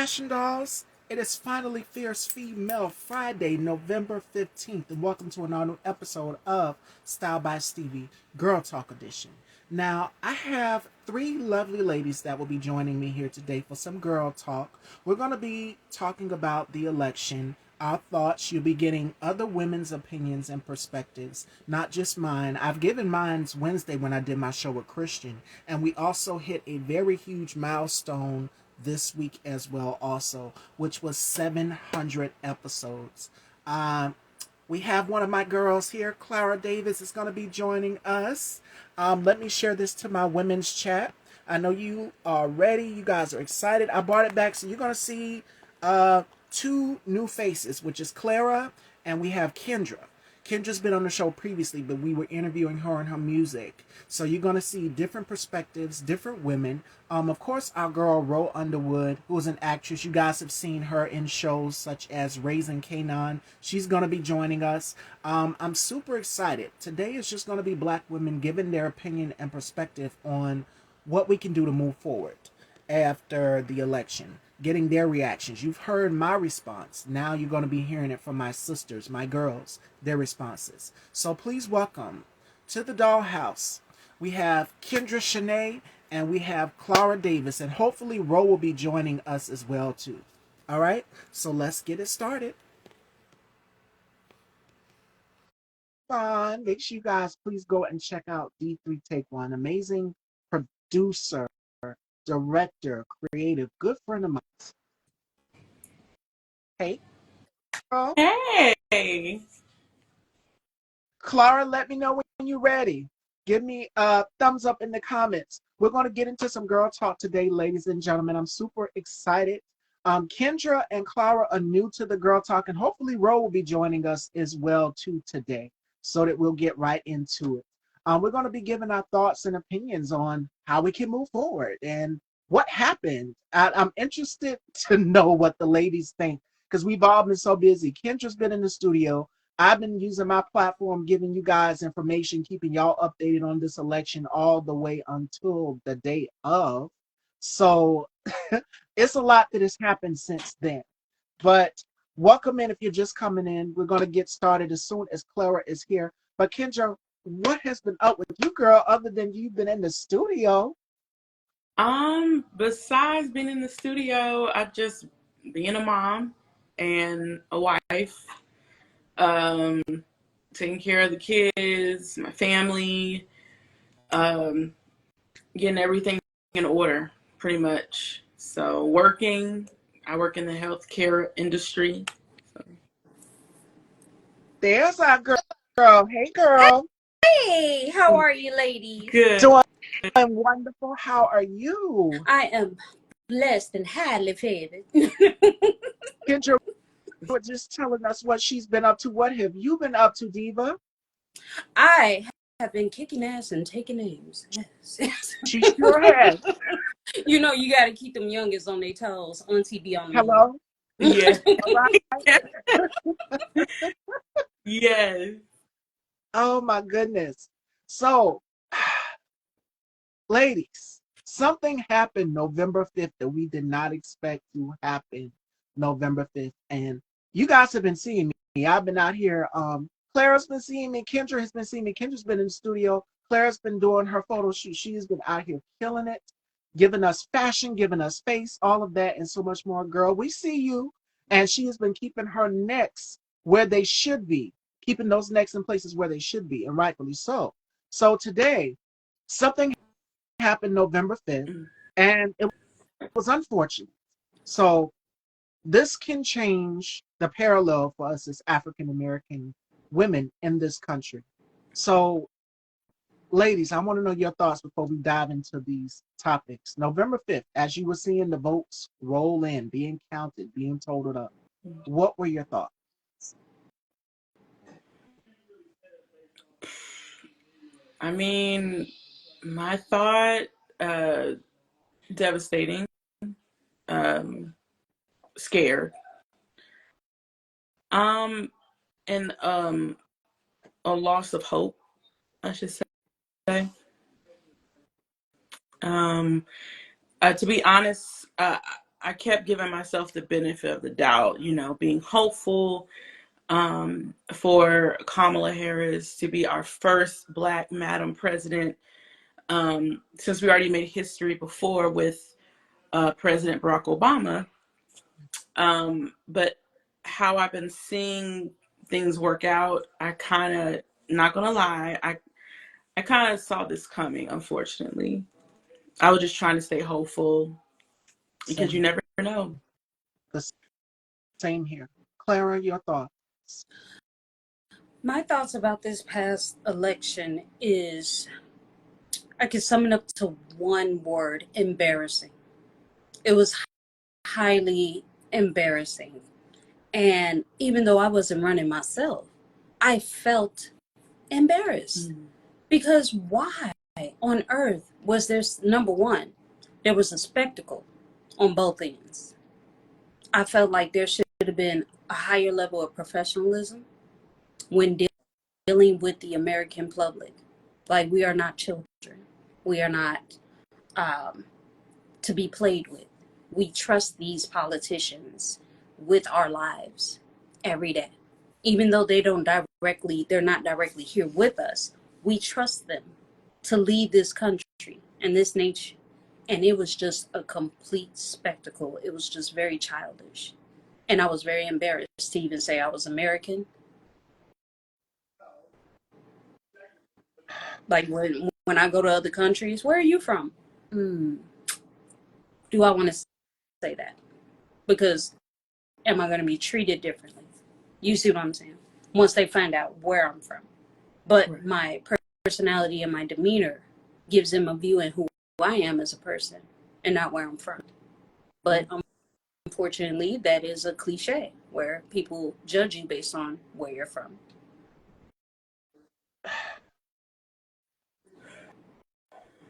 Fashion Dolls. It is finally Fierce Female Friday, November 15th, and welcome to another new episode of Style by Stevie Girl Talk Edition. Now, I have three lovely ladies that will be joining me here today for some girl talk. We're going to be talking about the election, our thoughts. You'll be getting other women's opinions and perspectives, not just mine. I've given mine's Wednesday when I did my show with Christian, and we also hit a very huge milestone this week as well also, which was 700 episodes. um we have one of my girls here. Clara Davis is going to be joining us. Let me share this to my women's chat. I know you are ready, you guys are excited. I brought it back, so you're going to see two new faces, which is Clara, and we have Kendra. Kendra's been on the show previously, but we were interviewing her and her music. So you're going to see different perspectives, different women. Of course, our girl, Ro Underwood, who is an actress. You guys have seen her in shows such as Raising Kanan. She's going to be joining us. I'm super excited. Today is just going to be Black women giving their opinion and perspective on what we can do to move forward after the election, getting their reactions. You've heard my response. Now you're going to be hearing it from my sisters, my girls, their responses. So please welcome to the dollhouse. We have Kendra Shanae and we have Clara Davis, and hopefully Ro will be joining us as well too. All right, so let's get it started. Fun. Make sure you guys please go and check out D3 Take One. Amazing producer, director, creative, good friend of mine. Hey, girl. Hey. Clara, let me know when you're ready. Give me a thumbs up in the comments. We're going to get into some girl talk today, ladies and gentlemen. I'm super excited. Kendra and Clara are new to the girl talk, and hopefully Ro will be joining us as well too today, so that we'll get right into it. We're going to be giving our thoughts and opinions on how we can move forward and what happened. I'm interested to know what the ladies think, because we've all been so busy. Kendra's been in the studio. I've been using my platform, giving you guys information, keeping y'all updated on this election all the way until the day of. So it's a lot that has happened since then. But welcome in if you're just coming in. We're going to get started as soon as Clara is here. But Kendra, what has been up with you, girl, other than you've been in the studio? Besides being in the studio, I just being a mom and a wife, um, taking care of the kids, my family, um, getting everything in order, pretty much. So I work in the healthcare industry. So. There's our girl. Hey, girl. Hey, how are you, ladies? Good. Doing wonderful. How are you? I am blessed and highly favored. Kendra was just telling us what she's been up to. What have you been up to, Diva? I have been kicking ass and taking names. Yes. She sure has. You know, you got to keep them youngest on their toes. Auntie be on them. Hello? Yeah. All right. Yes. Oh my goodness. So, ladies, something happened November 5th that we did not expect to happen November 5th. And you guys have been seeing me. I've been out here. Clara's been seeing me. Kendra has been seeing me. Kendra's been in the studio. Clara's been doing her photo shoot. She has been out here killing it, giving us fashion, giving us face, all of that, and so much more. Girl, we see you. And she has been keeping her necks where they should be, keeping those necks in places where they should be, and rightfully so. So today, something happened November 5th, and it was unfortunate. So this can change the parallel for us as African American women in this country. So, ladies, I want to know your thoughts before we dive into these topics. November 5th, as you were seeing the votes roll in, being counted, being totaled up, what were your thoughts? I mean, my thought, devastating, scared, and a loss of hope, I should say. To be honest, I kept giving myself the benefit of the doubt, being hopeful for Kamala Harris to be our first Black Madam President, since we already made history before with President Barack Obama. But how I've been seeing things work out, I kind of, not gonna lie, I kind of saw this coming, unfortunately. I was just trying to stay hopeful because you Same. never know. The same here. Clara, your thoughts? My thoughts about this past election is I could sum it up to one word: embarrassing. It was highly embarrassing. And even though I wasn't running myself, I felt embarrassed. Because why on earth was there, number one, there was a spectacle on both ends. I felt like there should have been a higher level of professionalism when dealing with the American public. Like, we are not children. We are not to be played with. We trust these politicians with our lives every day. Even though they're not directly here with us, we trust them to lead this country and this nation. And it was just a complete spectacle. It was just very childish. And I was very embarrassed to even say I was American. Like, when I go to other countries, where are you from? Do I want to say that? Because am I going to be treated differently? You see what I'm saying? Once they find out where I'm from. But Right. my personality and my demeanor gives them a view in who I am as a person and not where I'm from. But unfortunately, that is a cliche where people judge you based on where you're from.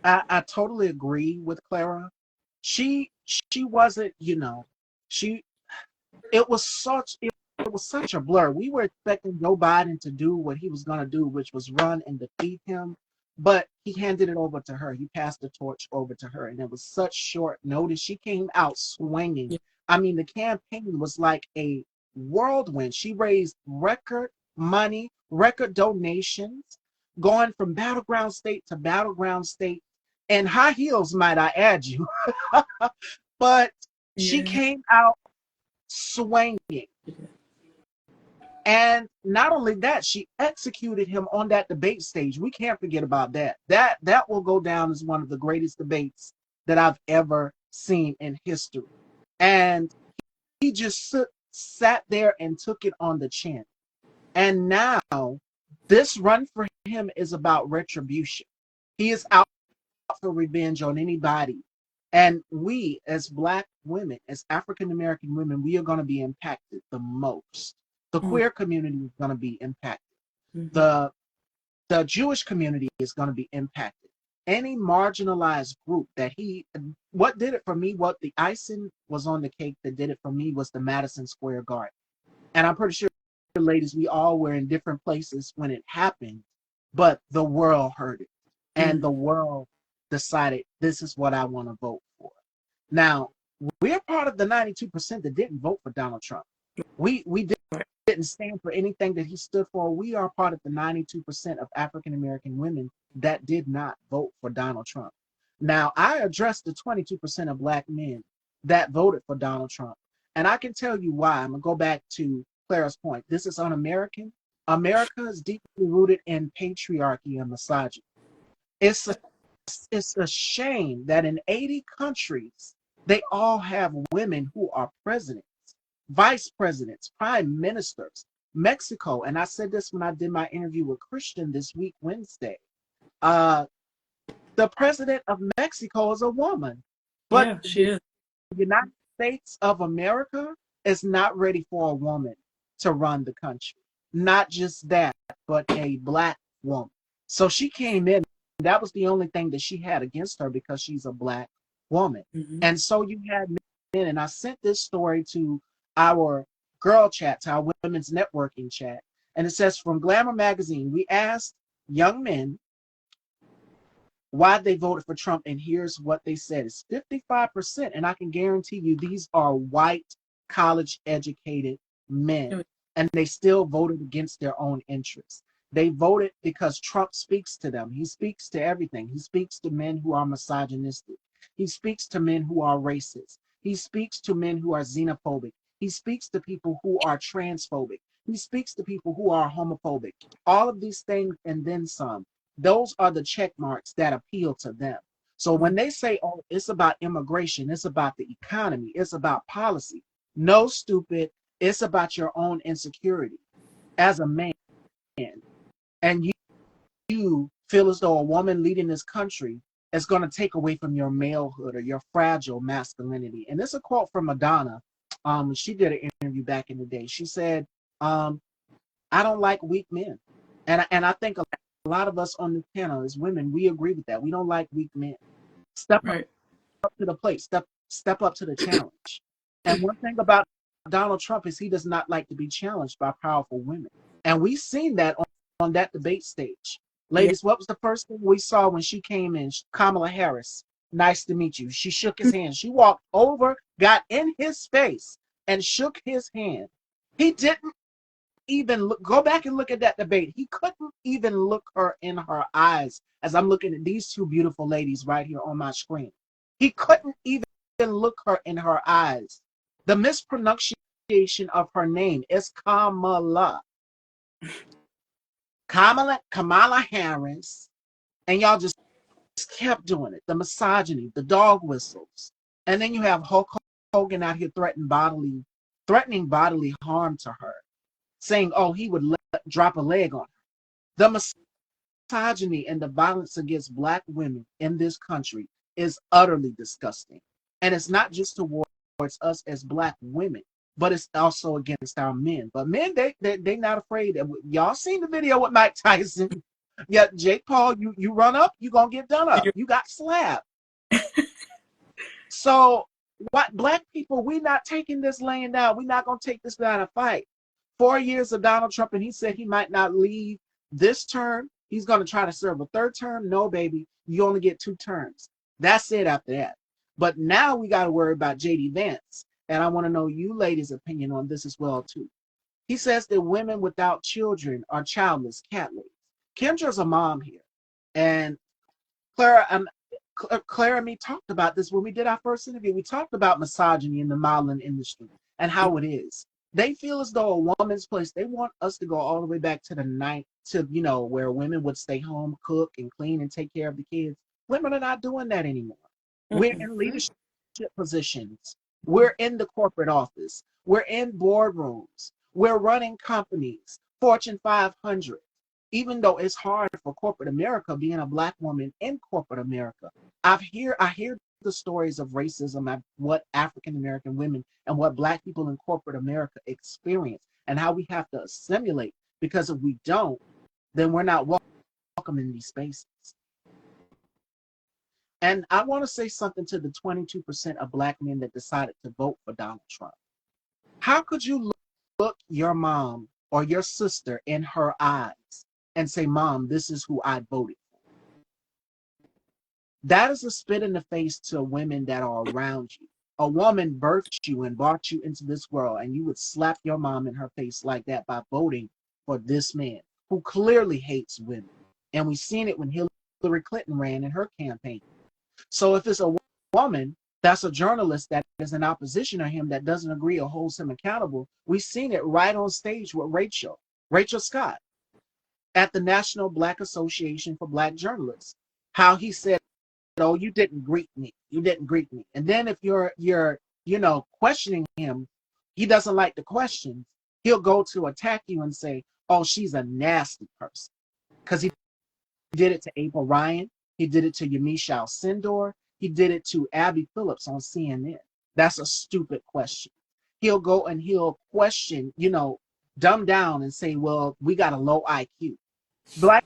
I totally agree with Clara. She wasn't, she it was such a blur. We were expecting Joe Biden to do what he was gonna do, which was run and defeat him, but he handed it over to her. He passed the torch over to her, and it was such short notice. She came out swinging. Yeah. I mean, the campaign was like a whirlwind. She raised record money, record donations, going from battleground state to battleground state, and high heels, might I add you. But she Yeah. came out swinging. And not only that, she executed him on that debate stage. We can't forget about that. That will go down as one of the greatest debates that I've ever seen in history. And he just sat there and took it on the chin. And now this run for him is about retribution. He is out for revenge on anybody. And we, as Black women, as African American women, we are going to be impacted the most. The queer community is going to be impacted. Mm-hmm. The Jewish community is going to be impacted. Any marginalized group what did it for me, what the icing was on the cake that did it for me was the Madison Square Garden. And I'm pretty sure, ladies, we all were in different places when it happened, but the world heard it. And the world decided, this is what I want to vote for. Now, we're part of the 92% that didn't vote for Donald Trump. We didn't stand for anything that he stood for. We are part of the 92% of African American women that did not vote for Donald Trump. Now, I addressed the 22% of Black men that voted for Donald Trump. And I can tell you why. I'm going to go back to Clara's point. This is un-American. America is deeply rooted in patriarchy and misogyny. It's a shame that in 80 countries, they all have women who are presidents, vice presidents, prime ministers. Mexico, and I said this when I did my interview with Christian this week, Wednesday. The president of Mexico is a woman, but Yeah, she is. the United States of America is not ready for a woman to run the country. Not just that, but a Black woman. So she came in. That was the only thing that she had against her because she's a Black woman. Mm-hmm. And so you had men, and I sent this story to our girl chat, to our women's networking chat. And it says, from Glamour magazine, we asked young men why they voted for Trump, and here's what they said. It's 55%, and I can guarantee you these are white, college-educated men, and they still voted against their own interests. They voted because Trump speaks to them. He speaks to everything. He speaks to men who are misogynistic. He speaks to men who are racist. He speaks to men who are xenophobic. He speaks to people who are transphobic. He speaks to people who are homophobic. All of these things and then some. Those are the check marks that appeal to them. So when they say, oh, it's about immigration, it's about the economy, it's about policy. No, stupid, it's about your own insecurity as a man. And you feel as though a woman leading this country is going to take away from your malehood or your fragile masculinity. And it's a quote from Madonna. She did an interview back in the day. She said, I don't like weak men. And I think a lot of us on the panel as women, we agree with that. We don't like weak men. Step up to the plate. Step up to the challenge. And one thing about Donald Trump is he does not like to be challenged by powerful women. And we've seen that on that debate stage. Ladies, what was the first thing we saw when she came in? Kamala Harris, nice to meet you. She shook his hand. She walked over, got in his face, and shook his hand. He didn't even look. Go back and look at that debate. He couldn't even look her in her eyes as I'm looking at these two beautiful ladies right here on my screen. He couldn't even look her in her eyes. The mispronunciation of her name is Kamala. Kamala Harris, and y'all just kept doing it. The misogyny, the dog whistles, and then you have Hulk Hogan out here threatening bodily harm to her, saying, "Oh, he would drop a leg on her." The misogyny and the violence against Black women in this country is utterly disgusting, and it's not just towards us as Black women, but it's also against our men. But men, they not afraid. Y'all seen the video with Mike Tyson? Yeah, Jake Paul, you run up, you gonna get done up. You got slapped. So what, Black people, we not taking this laying down. We're not gonna take this without a fight. 4 years of Donald Trump, and he said he might not leave this term. He's gonna try to serve a third term. No, baby, you only get 2 terms. That's it after that. But now we got to worry about J.D. Vance. And I want to know you ladies' opinion on this as well, too. He says that women without children are childless cat ladies. Kendra's a mom here. And Clara and me talked about this when we did our first interview. We talked about misogyny in the modeling industry and how it is. They feel as though a woman's place, they want us to go all the way back to the night to, where women would stay home, cook and clean and take care of the kids. Women are not doing that anymore. We're in leadership positions. We're in the corporate office. We're in boardrooms. We're running companies, Fortune 500. Even though it's hard for corporate America, being a Black woman in corporate America, I hear the stories of racism, what African American women and what Black people in corporate America experience, and how we have to assimilate, because if we don't, then we're not welcome in these spaces. And I want to say something to the 22% of Black men that decided to vote for Donald Trump. How could you look your mom or your sister in her eyes and say, "Mom, this is who I voted for"? That is a spit in the face to women that are around you. A woman birthed you and brought you into this world, and you would slap your mom in her face like that by voting for this man who clearly hates women. And we've seen it when Hillary Clinton ran in her campaign. So if it's a woman that's a journalist that is in opposition to him, that doesn't agree or holds him accountable, we've seen it right on stage with Rachel Scott at the National Black Association for Black Journalists, how he said, "Oh, you didn't greet me. You didn't greet me." And then if you're questioning him, he doesn't like the questions. He'll go to attack you and say, "Oh, she's a nasty person." Because he did it to April Ryan. He did it to Yamiche Alcindor. He did it to Abby Phillips on CNN. That's a stupid question. He'll go and he'll question, dumb down and say, "Well, we got a low IQ." Black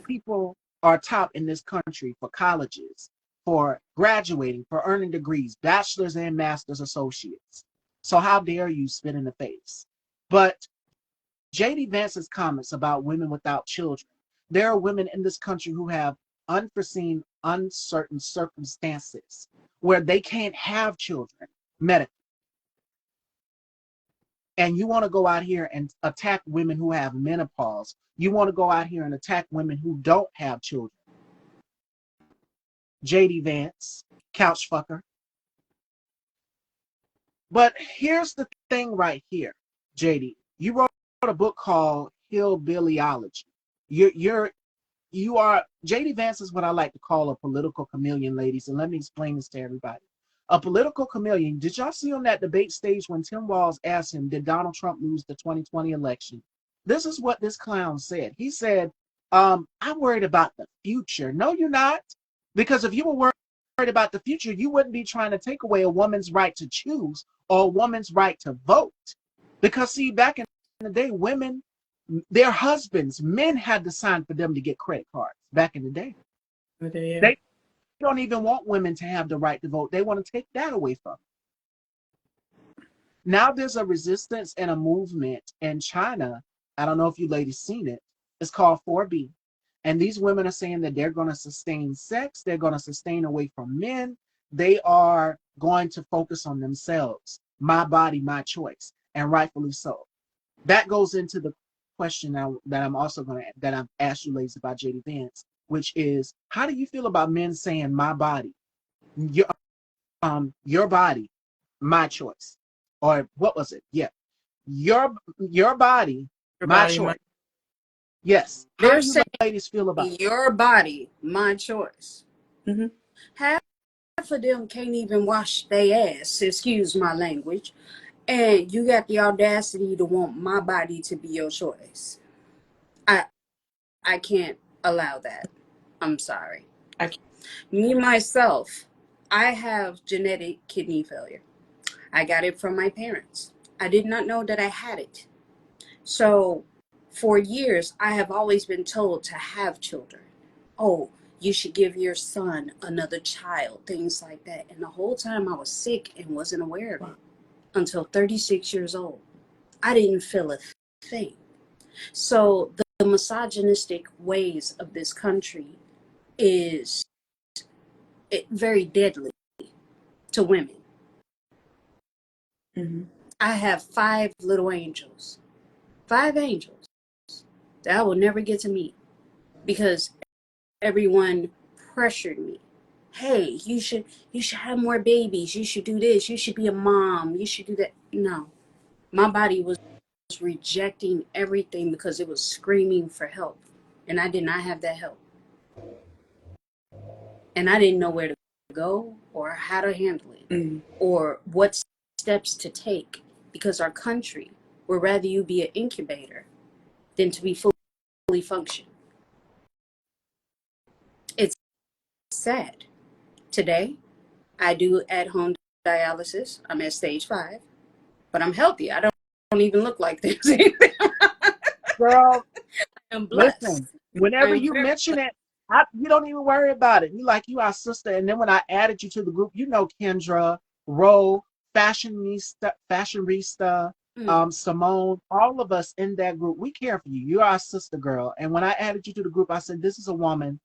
people are top in this country for colleges, for graduating, for earning degrees, bachelor's and master's associates. So how dare you spit in the face? But J.D. Vance's comments about women without children, there are women in this country who have unforeseen, uncertain circumstances where they can't have children medically. And you want to go out here and attack women who have menopause. You want to go out here and attack women who don't have children. JD Vance, couch fucker. But here's the thing right here, JD. You wrote a book called Hillbillyology. You are JD Vance is what I like to call a political chameleon, ladies. And let me explain this to everybody. A political chameleon. Did y'all see on that debate stage when Tim Walz asked him, did Donald Trump lose the 2020 election? This is what this clown said. He said, I'm worried about the future. No, you're not. Because if you were worried about the future, you wouldn't be trying to take away a woman's right to choose or a woman's right to vote. Because see, back in the day, women, their husbands, men had to sign for them to get credit cards back in the day. Okay, yeah. They don't even want women to have the right to vote. They want to take that away from them. Now there's a resistance and a movement in China. I don't know if you ladies seen it. It's called 4B. And these women are saying that they're going to sustain sex. They're going to sustain away from men. They are going to focus on themselves. My body, my choice. And rightfully so. That goes into the question that I'm also going to, that I've asked you ladies about JD Vance, which is, how do you feel about men saying my body, your body, my choice? Or what was it? Yeah. Your body, my choice. Yes. How They're do you saying ladies feel about it? your body, my choice. Mm-hmm. Half of them can't even wash their ass, excuse my language. And you got the audacity to want my body to be your choice. I can't allow that. I'm sorry. Me, myself, I have genetic kidney failure. I got it from my parents. I did not know that I had it. So for years, I have always been told to have children. Oh, you should give your son another child, things like that. And the whole time I was sick and wasn't aware of it until 36 years old. I didn't feel a thing. So the misogynistic ways of this country is very deadly to women. Mm-hmm. I have 5 little angels. 5 angels that I will never get to meet because everyone pressured me. Hey, you should have more babies. You should do this. You should be a mom. You should do that. No. My body was rejecting everything because it was screaming for help. And I did not have that help. And I didn't know where to go or how to handle it or what steps to take because our country would rather you be an incubator than to be fully functioned. It's sad. Today, I do at-home dialysis. I'm at stage 5, but I'm healthy. I don't even look like this. Girl, I'm blessed. listen, whenever you mention it, you don't even worry about it. You like, you our sister. And then when I added you to the group, you know Kendra, Ro, Fashionista, Simone, all of us in that group, we care for you. You're our sister, girl. And when I added you to the group, I said, this is a woman.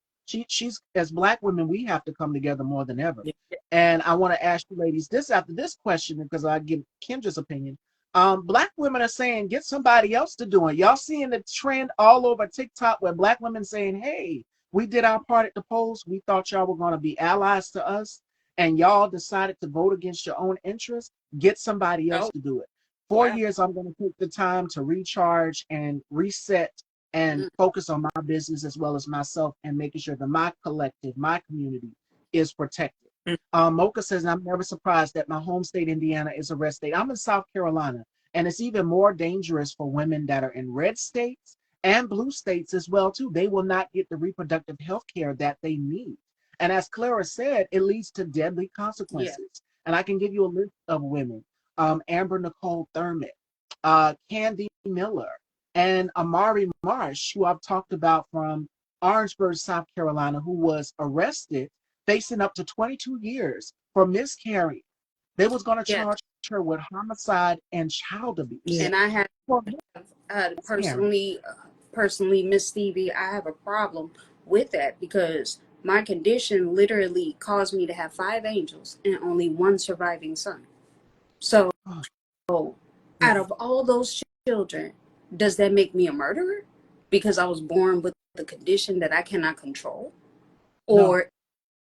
She's, as Black women, we have to come together more than ever. Yeah. And I want to ask you ladies this after this question, because I give Kendra's opinion. Black women are saying, get somebody else to do it. Y'all seeing the trend all over TikTok where Black women saying, hey, we did our part at the polls. We thought y'all were going to be allies to us, and y'all decided to vote against your own interests. Get somebody else to do it. 4 years, I'm going to take the time to recharge and reset and focus on my business as well as myself and making sure that my collective, my community is protected. Mocha says, I'm never surprised that my home state, Indiana, is a red state. I'm in South Carolina, and it's even more dangerous for women that are in red states and blue states as well, too. They will not get the reproductive health care that they need. And as Clara said, it leads to deadly consequences. Yeah. And I can give you a list of women. Amber Nicole Thurman, Candy Miller, and Amari Marsh, who I've talked about from Orangeburg, South Carolina, who was arrested, facing up to 22 years for miscarrying. They was going to charge her with homicide and child abuse. Yeah. And I have personally, Miss Stevie, I have a problem with that because My condition literally caused me to have 5 angels and only one surviving son. So, Oh, out of all those children, does that make me a murderer because I was born with the condition that I cannot control? no. Or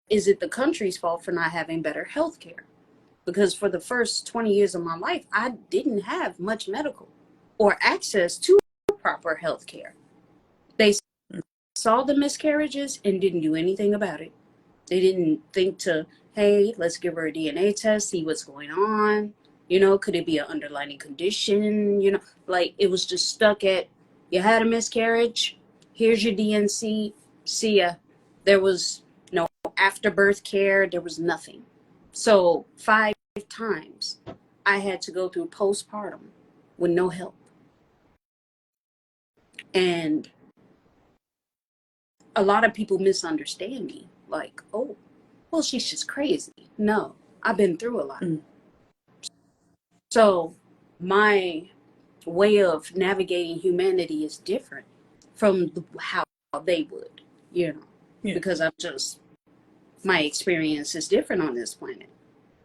is it the country's fault for not having better health care? Because for the first 20 years of my life, I didn't have much medical or access to proper health care. They saw the miscarriages and didn't do anything about it. They didn't think to, hey, let's give her a DNA test, see what's going on. Could it be an underlying condition? Like it was just stuck at, you had a miscarriage, here's your DNC, see ya. There was no afterbirth care, there was nothing. So 5 times I had to go through postpartum with no help. And a lot of people misunderstand me. Like, oh, well, she's just crazy. No, I've been through a lot. So my way of navigating humanity is different from how they would, Yeah. because my experience is different on this planet.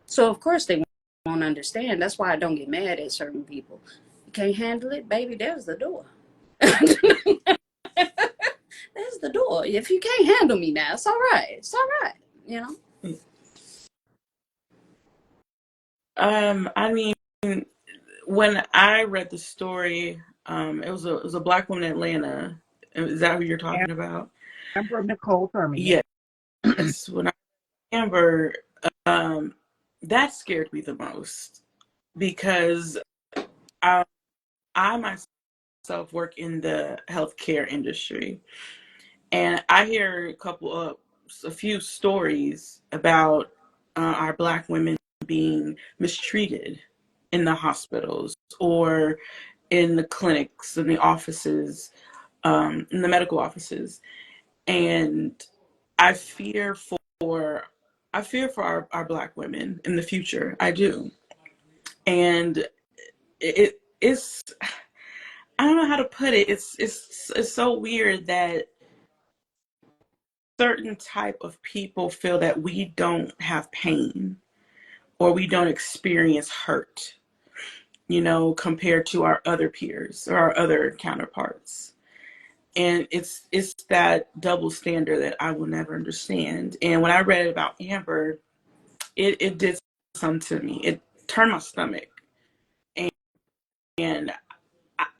So of course they won't understand. That's why I don't get mad at certain people. You can't handle it, baby, there's the door. There's the door. If you can't handle me now, it's all right. It's all right. I mean, when I read the story, it was a black woman in Atlanta. Is that who you're talking about? Amber Nicole Thurman. Yes. When I Amber, that scared me the most because I myself work in the healthcare industry, and I hear a few stories about our black women being mistreated in the hospitals or in the clinics, in the offices, in the medical offices, and I fear for our black women in the future. I do, and it's I don't know how to put it. It's so weird that certain type of people feel that we don't have pain or we don't experience hurt, compared to our other peers or our other counterparts. And it's that double standard that I will never understand. And when I read about Amber, it did something to me. It turned my stomach. And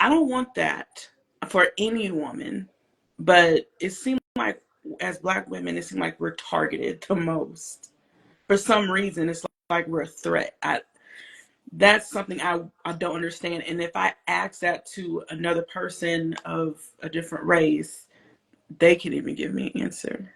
I don't want that for any woman. But it seemed like as black women, it seemed like we're targeted the most. For some reason, it's like we're a threat. That's something I don't understand. And if I ask that to another person of a different race, they can't even give me an answer.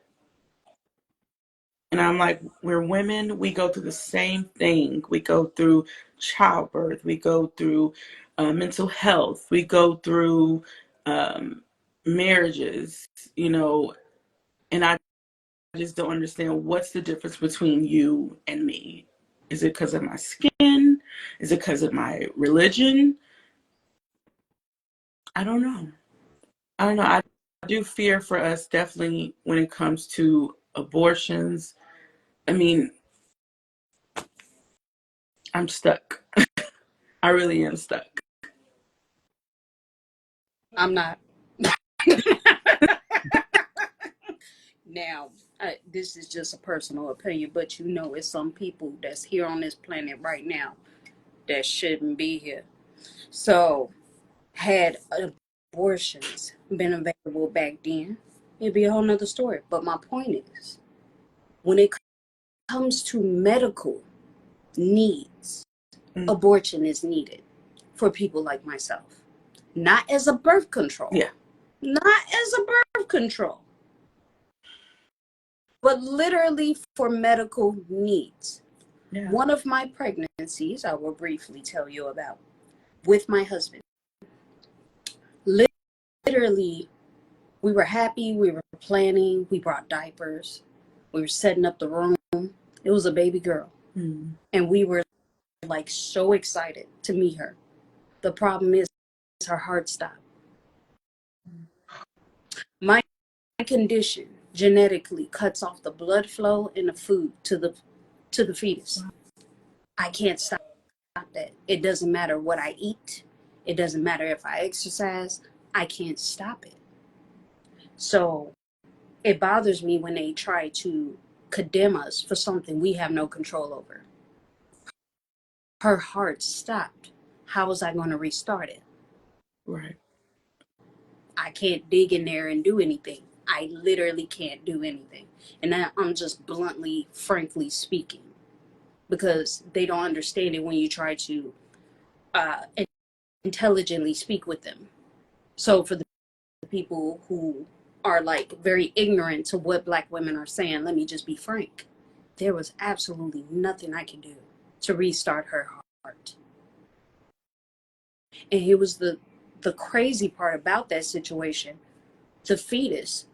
And I'm like, we're women, we go through the same thing. We go through childbirth, we go through mental health, we go through um, marriages, and I just don't understand what's the difference between you and me. Is it because of my skin? Is it because of my religion? I don't know. I don't know. I do fear for us definitely when it comes to abortions. I mean, I'm stuck. I really am stuck. I'm not. Now, this is just a personal opinion, but it's some people that's here on this planet right now that shouldn't be here. So, had abortions been available back then, it'd be a whole nother story. But my point is, when it comes to medical needs, Mm. abortion is needed for people like myself. Not as a birth control. Yeah. Not as a birth control. But literally for medical needs. Yeah. One of my pregnancies, I will briefly tell you about, with my husband. Literally, we were happy, we were planning, we brought diapers, we were setting up the room. It was a baby girl. Mm. And we were like so excited to meet her. The problem is her heart stopped. My condition genetically cuts off the blood flow and the food to the fetus. I can't stop that. It doesn't matter what I eat. It doesn't matter if I exercise. I can't stop it. So it bothers me when they try to condemn us for something we have no control over. Her heart stopped. How was I going to restart it? Right. I can't dig in there and do anything. I literally can't do anything. And I'm just bluntly, frankly speaking, because they don't understand it when you try to uh, intelligently speak with them. So for the people who are like very ignorant to what Black women are saying, let me just be frank. There was absolutely nothing I could do to restart her heart. And it was the crazy part about that situation. The fetus,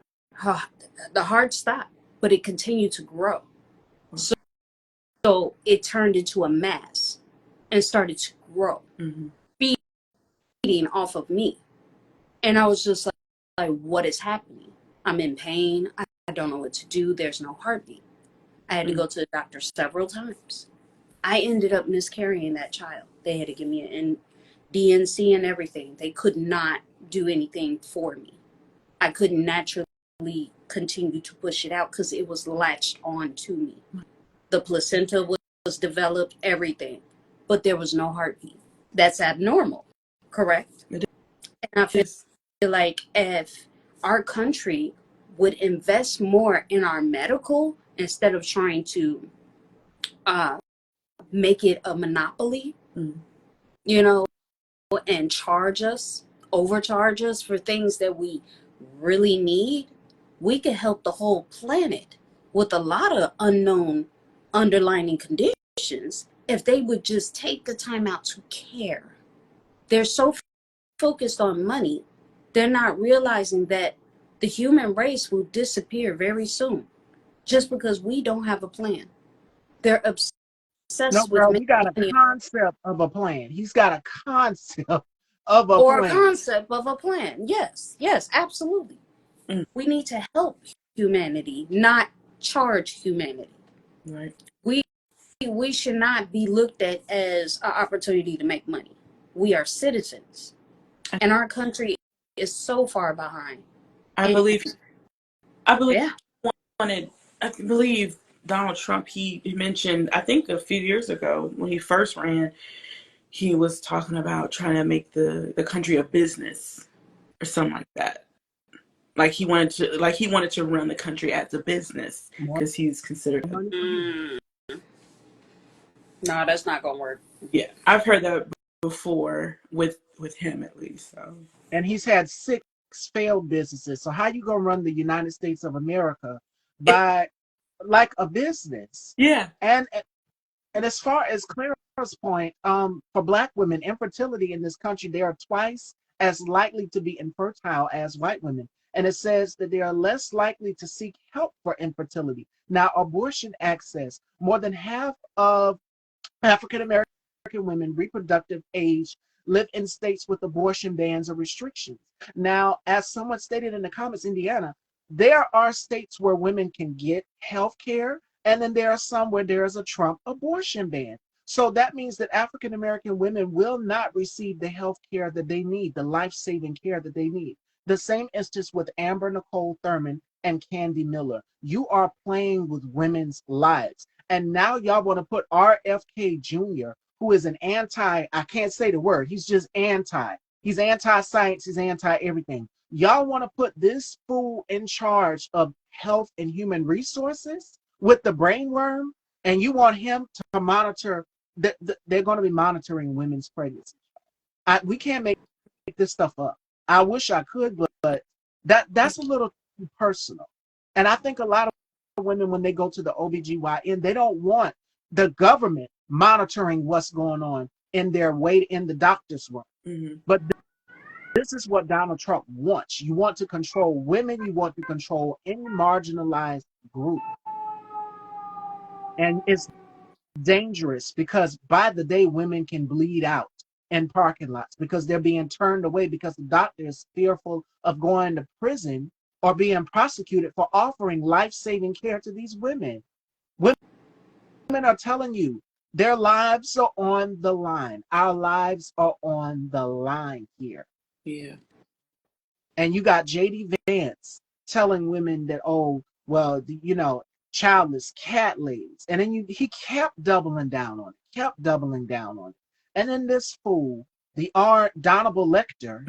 the heart stopped, but it continued to grow. So it turned into a mass and started to grow, feeding off of me. And I was just like, what is happening? I'm in pain. I don't know what to do. There's no heartbeat. I had to go to the doctor several times. I ended up miscarrying that child. They had to give me an DNC and everything. They could not do anything for me. I couldn't naturally continue to push it out because it was latched on to me. The placenta was developed, everything, but there was no heartbeat. That's abnormal, correct? It And I feel is. like if our country would invest more in our medical instead of trying to make it a monopoly, you know, and overcharge us for things that we really need, we could help the whole planet with a lot of unknown underlying conditions if they would just take the time out to care. They're so focused on money, they're not realizing that the human race will disappear very soon just because we don't have a plan. They're No, obsessed with girl, we got a making concept of a plan. He's got a concept of a or a plan. concept of a plan. Yes, absolutely. We need to help humanity, not charge humanity. Right. We should not be looked at as an opportunity to make money. We are citizens, and our country is so far behind. I And believe yeah, I believe Donald Trump, he mentioned, I think a few years ago when he first ran, he was talking about trying to make the country a business or something like that. He wanted to run the country as a business More because he's considered money for him. no, that's not gonna work. yeah. I've heard that before with him at least. So And he's had 6 failed businesses. So how you gonna run the United States of America by like a business? yeah. And as far as Clara's point, for Black women, infertility in this country, they are twice as likely to be infertile as white women. And it says that they are less likely to seek help for infertility. Now, abortion access, more than half of African American women reproductive age live in states with abortion bans or restrictions. Now, as someone stated in the comments, Indiana, there are states where women can get health care, and then there are some where there is a Trump abortion ban. So that means that African American women will not receive the health care that they need, the life saving care that they need. The same instance with Amber Nicole Thurman and Candy Miller. You are playing with women's lives. And now y'all want to put RFK Jr., who is an I can't say the word, he's just anti. He's anti-science, he's anti-everything. Y'all want to put this fool in charge of health and human resources with the brainworm, and you want him to monitor, they're going to be monitoring women's pregnancy. We can't make this stuff up. I wish I could, but that's a little too personal. And I think a lot of women, when they go to the OBGYN, they don't want the government monitoring what's going on in the doctor's room. But this is what Donald Trump wants. You want to control women, you want to control any marginalized group. And it's dangerous because by the day women can bleed out in parking lots because they're being turned away because the doctor is fearful of going to prison are being prosecuted for offering life-saving care to these women. Women are telling you their lives are on the line. Our lives are on the line here. Yeah. And you got JD Vance telling women that, oh, well, childless cat ladies. And then he kept doubling down on it, kept doubling down on it. And then this fool, the Donovan Lecter,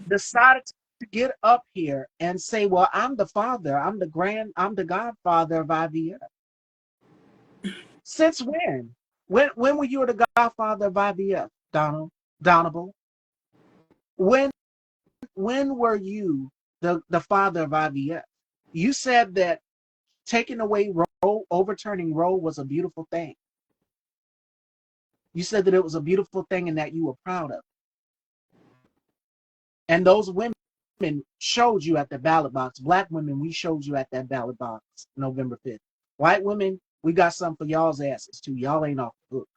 decided to get up here and say, well, I'm the father, I'm the godfather of IVF. Since when? When were you the godfather of IVF, Donovan? When were you the father of IVF? You said that taking away Roe, overturning Roe was a beautiful thing. You said that it was a beautiful thing and that you were proud of. And those women showed you at the ballot box. Black women, we showed you at that ballot box November 5th. White women, we got something for y'all's asses too. Y'all ain't off the hook.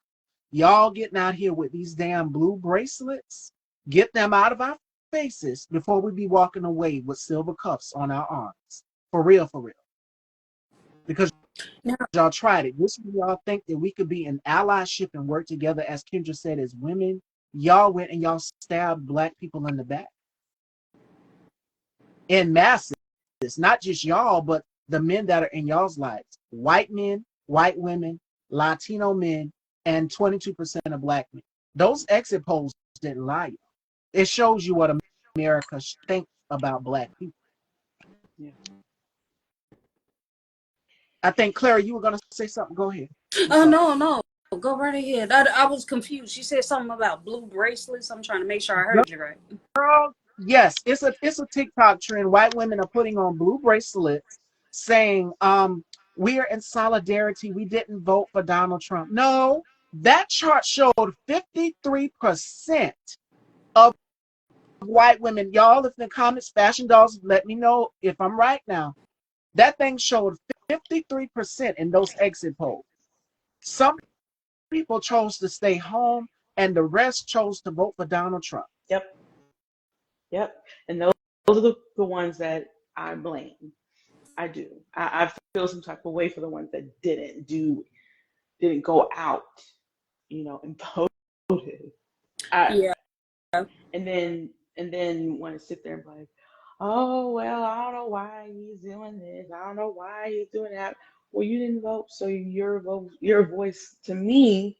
Y'all getting out here with these damn blue bracelets. Get them out of our faces before we be walking away with silver cuffs on our arms. For real, for real. Because y'all tried it. This is y'all think that we could be in allyship and work together, as Kendra said, as women. Y'all went and y'all stabbed Black people in the back. In masses. Not just y'all, but the men that are in y'all's lives. White men, white women, Latino men, and 22% of Black men. Those exit polls didn't lie. It shows you what America thinks about Black people. Yeah. I think, Clara, you were going to say something. Go ahead. Oh, no. Go right ahead. I was confused. She said something about blue bracelets. I'm trying to make sure I heard you right. Girl, yes, it's a TikTok trend. White women are putting on blue bracelets saying, we're in solidarity. We didn't vote for Donald Trump. No, that chart showed 53% of white women. Y'all, if in the comments, Fashion Dolls, let me know if I'm right now. That thing showed 53% in those exit polls. Some people chose to stay home and the rest chose to vote for Donald Trump. Yep. And those are the ones that I blame. I do. I feel some type of way for the ones that didn't go out, and voted. Yeah. And then want to sit there and be like, oh, well, I don't know why he's doing this. I don't know why he's doing that. Well, you didn't vote, so your voice to me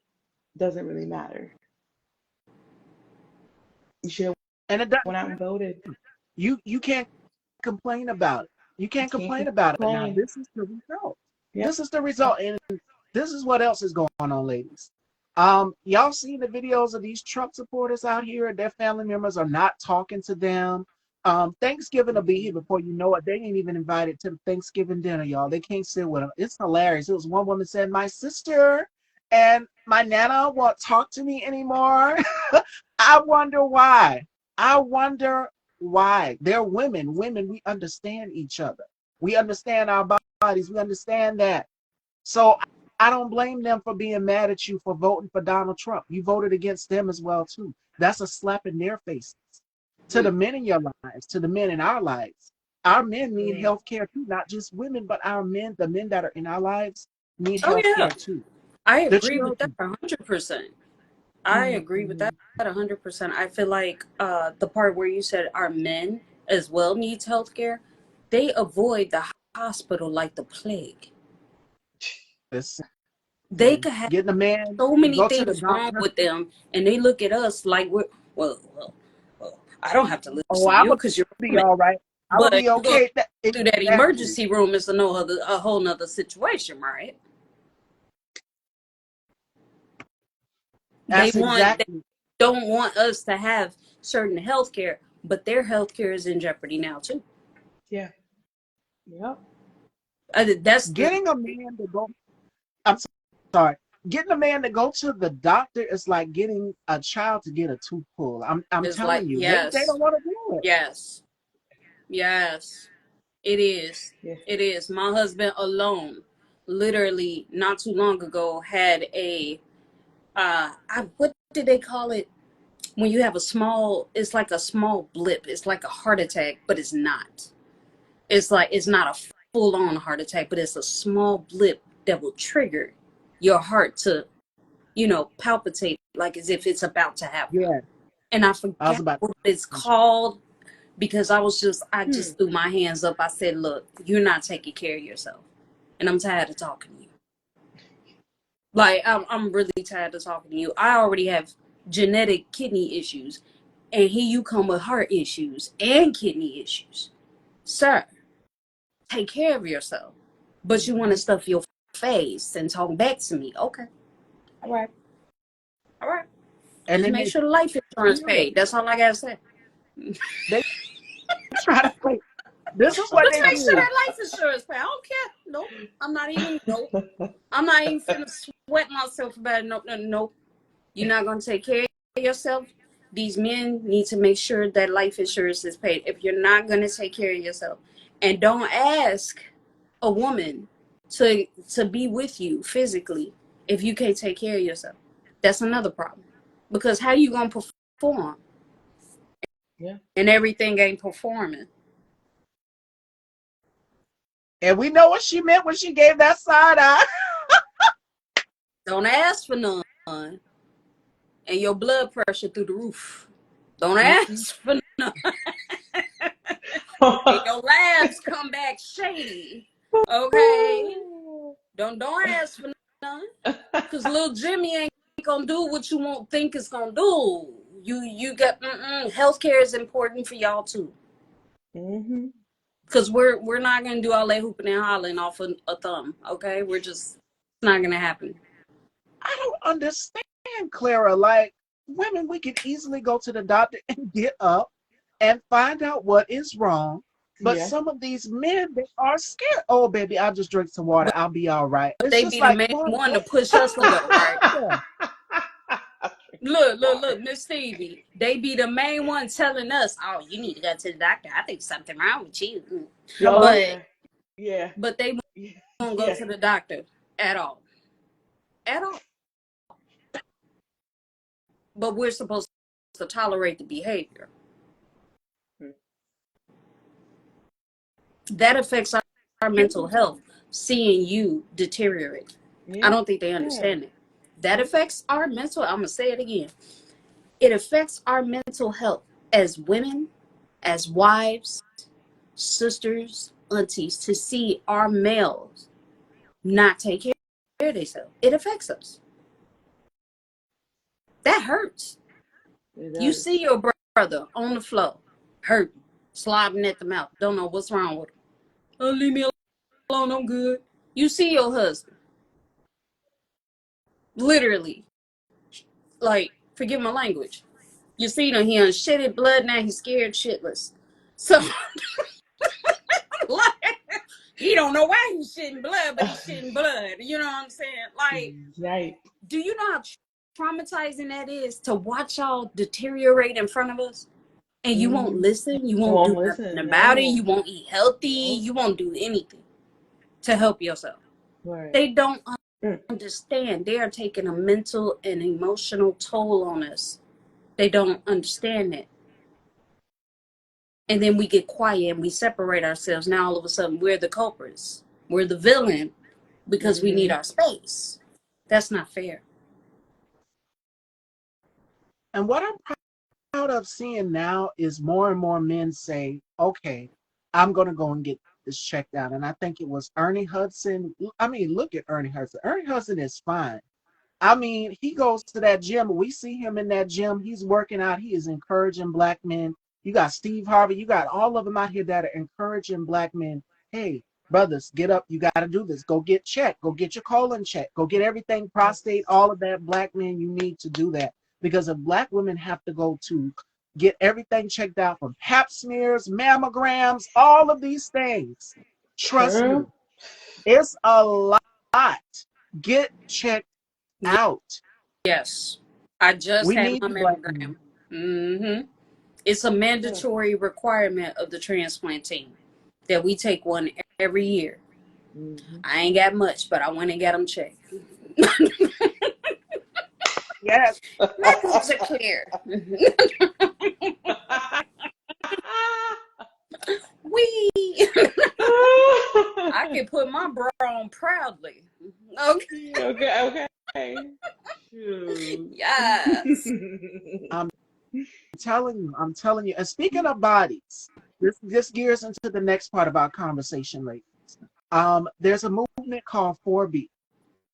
doesn't really matter. You should have went out and voted. You can't complain about it. You can't complain about it. Now, this is the result. Yep. This is the result. And this is what else is going on, ladies. Y'all seen the videos of these Trump supporters out here? Their family members are not talking to them. Thanksgiving will be here before you know it. They ain't even invited to the Thanksgiving dinner, y'all. They can't sit with them. It's hilarious. It was one woman said, my sister and my nana won't talk to me anymore. I wonder why. They're women. Women, we understand each other. We understand our bodies. We understand that. So I don't blame them for being mad at you for voting for Donald Trump. You voted against them as well, too. That's a slap in their faces. To the men in your lives, to the men in our lives. Our men need health care, too. Not just women, but our men, the men that are in our lives, need health care, too. I agree with that 100%. I agree with that 100%. I feel like the part where you said our men as well needs health care, they avoid the hospital like the plague. They could have getting a man so many things wrong with them, and they look at us like we're well. I don't have to listen to you because you're be all right. I would be okay. Through that emergency room is a whole nother situation, right? They don't want us to have certain health care, but their health care is in jeopardy now too. Yeah. Yep. That's getting a man to go. I'm sorry. Getting a man to go to the doctor is like getting a child to get a tooth pulled. I'm telling you, they don't want to do it. Yes, it is. Yeah. It is. My husband alone, literally not too long ago, had a what did they call it? When you have it's like a small blip. It's like a heart attack, but it's not. It's like it's not a full on heart attack, but it's a small blip that will trigger your heart to, palpitate like as if it's about to happen. Yeah, And I I was forgot about what it's called because I just threw my hands up. I said, look, you're not taking care of yourself. And I'm tired of talking to you. Like, I'm really tired of talking to you. I already have genetic kidney issues. And here you come with heart issues and kidney issues. Sir, take care of yourself. But you want to stuff your face and talk back to me. Okay. All right. All right. and Just then make sure the life insurance paid. That's all I got to say. they try to play. This is what Let's they make sure do. that life insurance paid. I don't care. Nope. I'm not even finna sweat myself about it. Nope. You're not going to take care of yourself. These men need to make sure that life insurance is paid. If you're not going to take care of yourself, and don't ask a woman to be with you physically if you can't take care of yourself. That's another problem. Because how you going to perform? Yeah. And everything ain't performing. And we know what she meant when she gave that side eye. Don't ask for none. And your blood pressure through the roof. Don't ask for none. And your labs come back shady. Okay? Don't ask for none. Because little Jimmy ain't gonna do what you won't think it's gonna do. You got healthcare is important for y'all too. Mm-hmm. Because we're not gonna do all that hooping and hollering off a thumb. Okay? It's not gonna happen. I don't understand, Clara. Like, women, we can easily go to the doctor and get up and find out what is wrong. But Yeah. some of these men, they are scared. Oh, baby, I'll just drink some water. I'll be all right. It's They just be the like, main Lord, one to push us to go, right? yeah. Look, Miss Stevie. They be the main one telling us, "Oh, you need to go to the doctor. I think something wrong with you." Oh, But yeah. but they won't go Yeah. to the doctor at all, at all. But we're supposed to tolerate the behavior that affects our mental health. Seeing you deteriorate, Yeah. I don't think they understand it. That affects our mental. I'm gonna say it again. It affects our mental health as women, as wives, sisters, aunties, to see our males not take care of themselves. It affects us. That hurts. You see your brother on the floor, hurting, slobbing at the mouth, don't know what's wrong with him. Oh, leave me alone, I'm good. You see your husband, literally, like, forgive my language. You see him, he unshitted blood, now he's scared shitless. So, like, he don't know why he's shitting blood, but he's shitting blood. You know what I'm saying? Like, right. Do you know how traumatizing that is to watch y'all deteriorate in front of us? And you won't listen. You won't do nothing about it. You won't eat healthy. You won't do anything to help yourself. Right. They don't understand. They are taking a mental and emotional toll on us. They don't understand it. And then we get quiet and we separate ourselves. Now all of a sudden we're the culprits. We're the villain because we need our space. That's not fair. And what I'm proud of seeing now is more and more men say, okay, I'm going to go and get this checked out. And I think it was Ernie Hudson. I mean, look at Ernie Hudson. Ernie Hudson is fine. I mean, he goes to that gym. We see him in that gym. He's working out. He is encouraging black men. You got Steve Harvey. You got all of them out here that are encouraging black men. Hey, brothers, get up. You got to do this. Go get checked. Go get your colon checked. Go get everything, prostate, all of that. Black men, you need to do that. Because if black women have to go to get everything checked out from pap smears, mammograms, all of these things, trust me, it's a lot. Get checked out. Yes. I just We had need my the black mammogram. women. It's a mandatory requirement of the transplant team that we take one every year. I ain't got much, but I went and got them checked. Yes. My boobs are clear. Wee. my bra on proudly. Okay. Okay. Shoot. Yes. I'm telling you. And speaking of bodies, this gears into the next part of our conversation, ladies. There's a movement called 4B,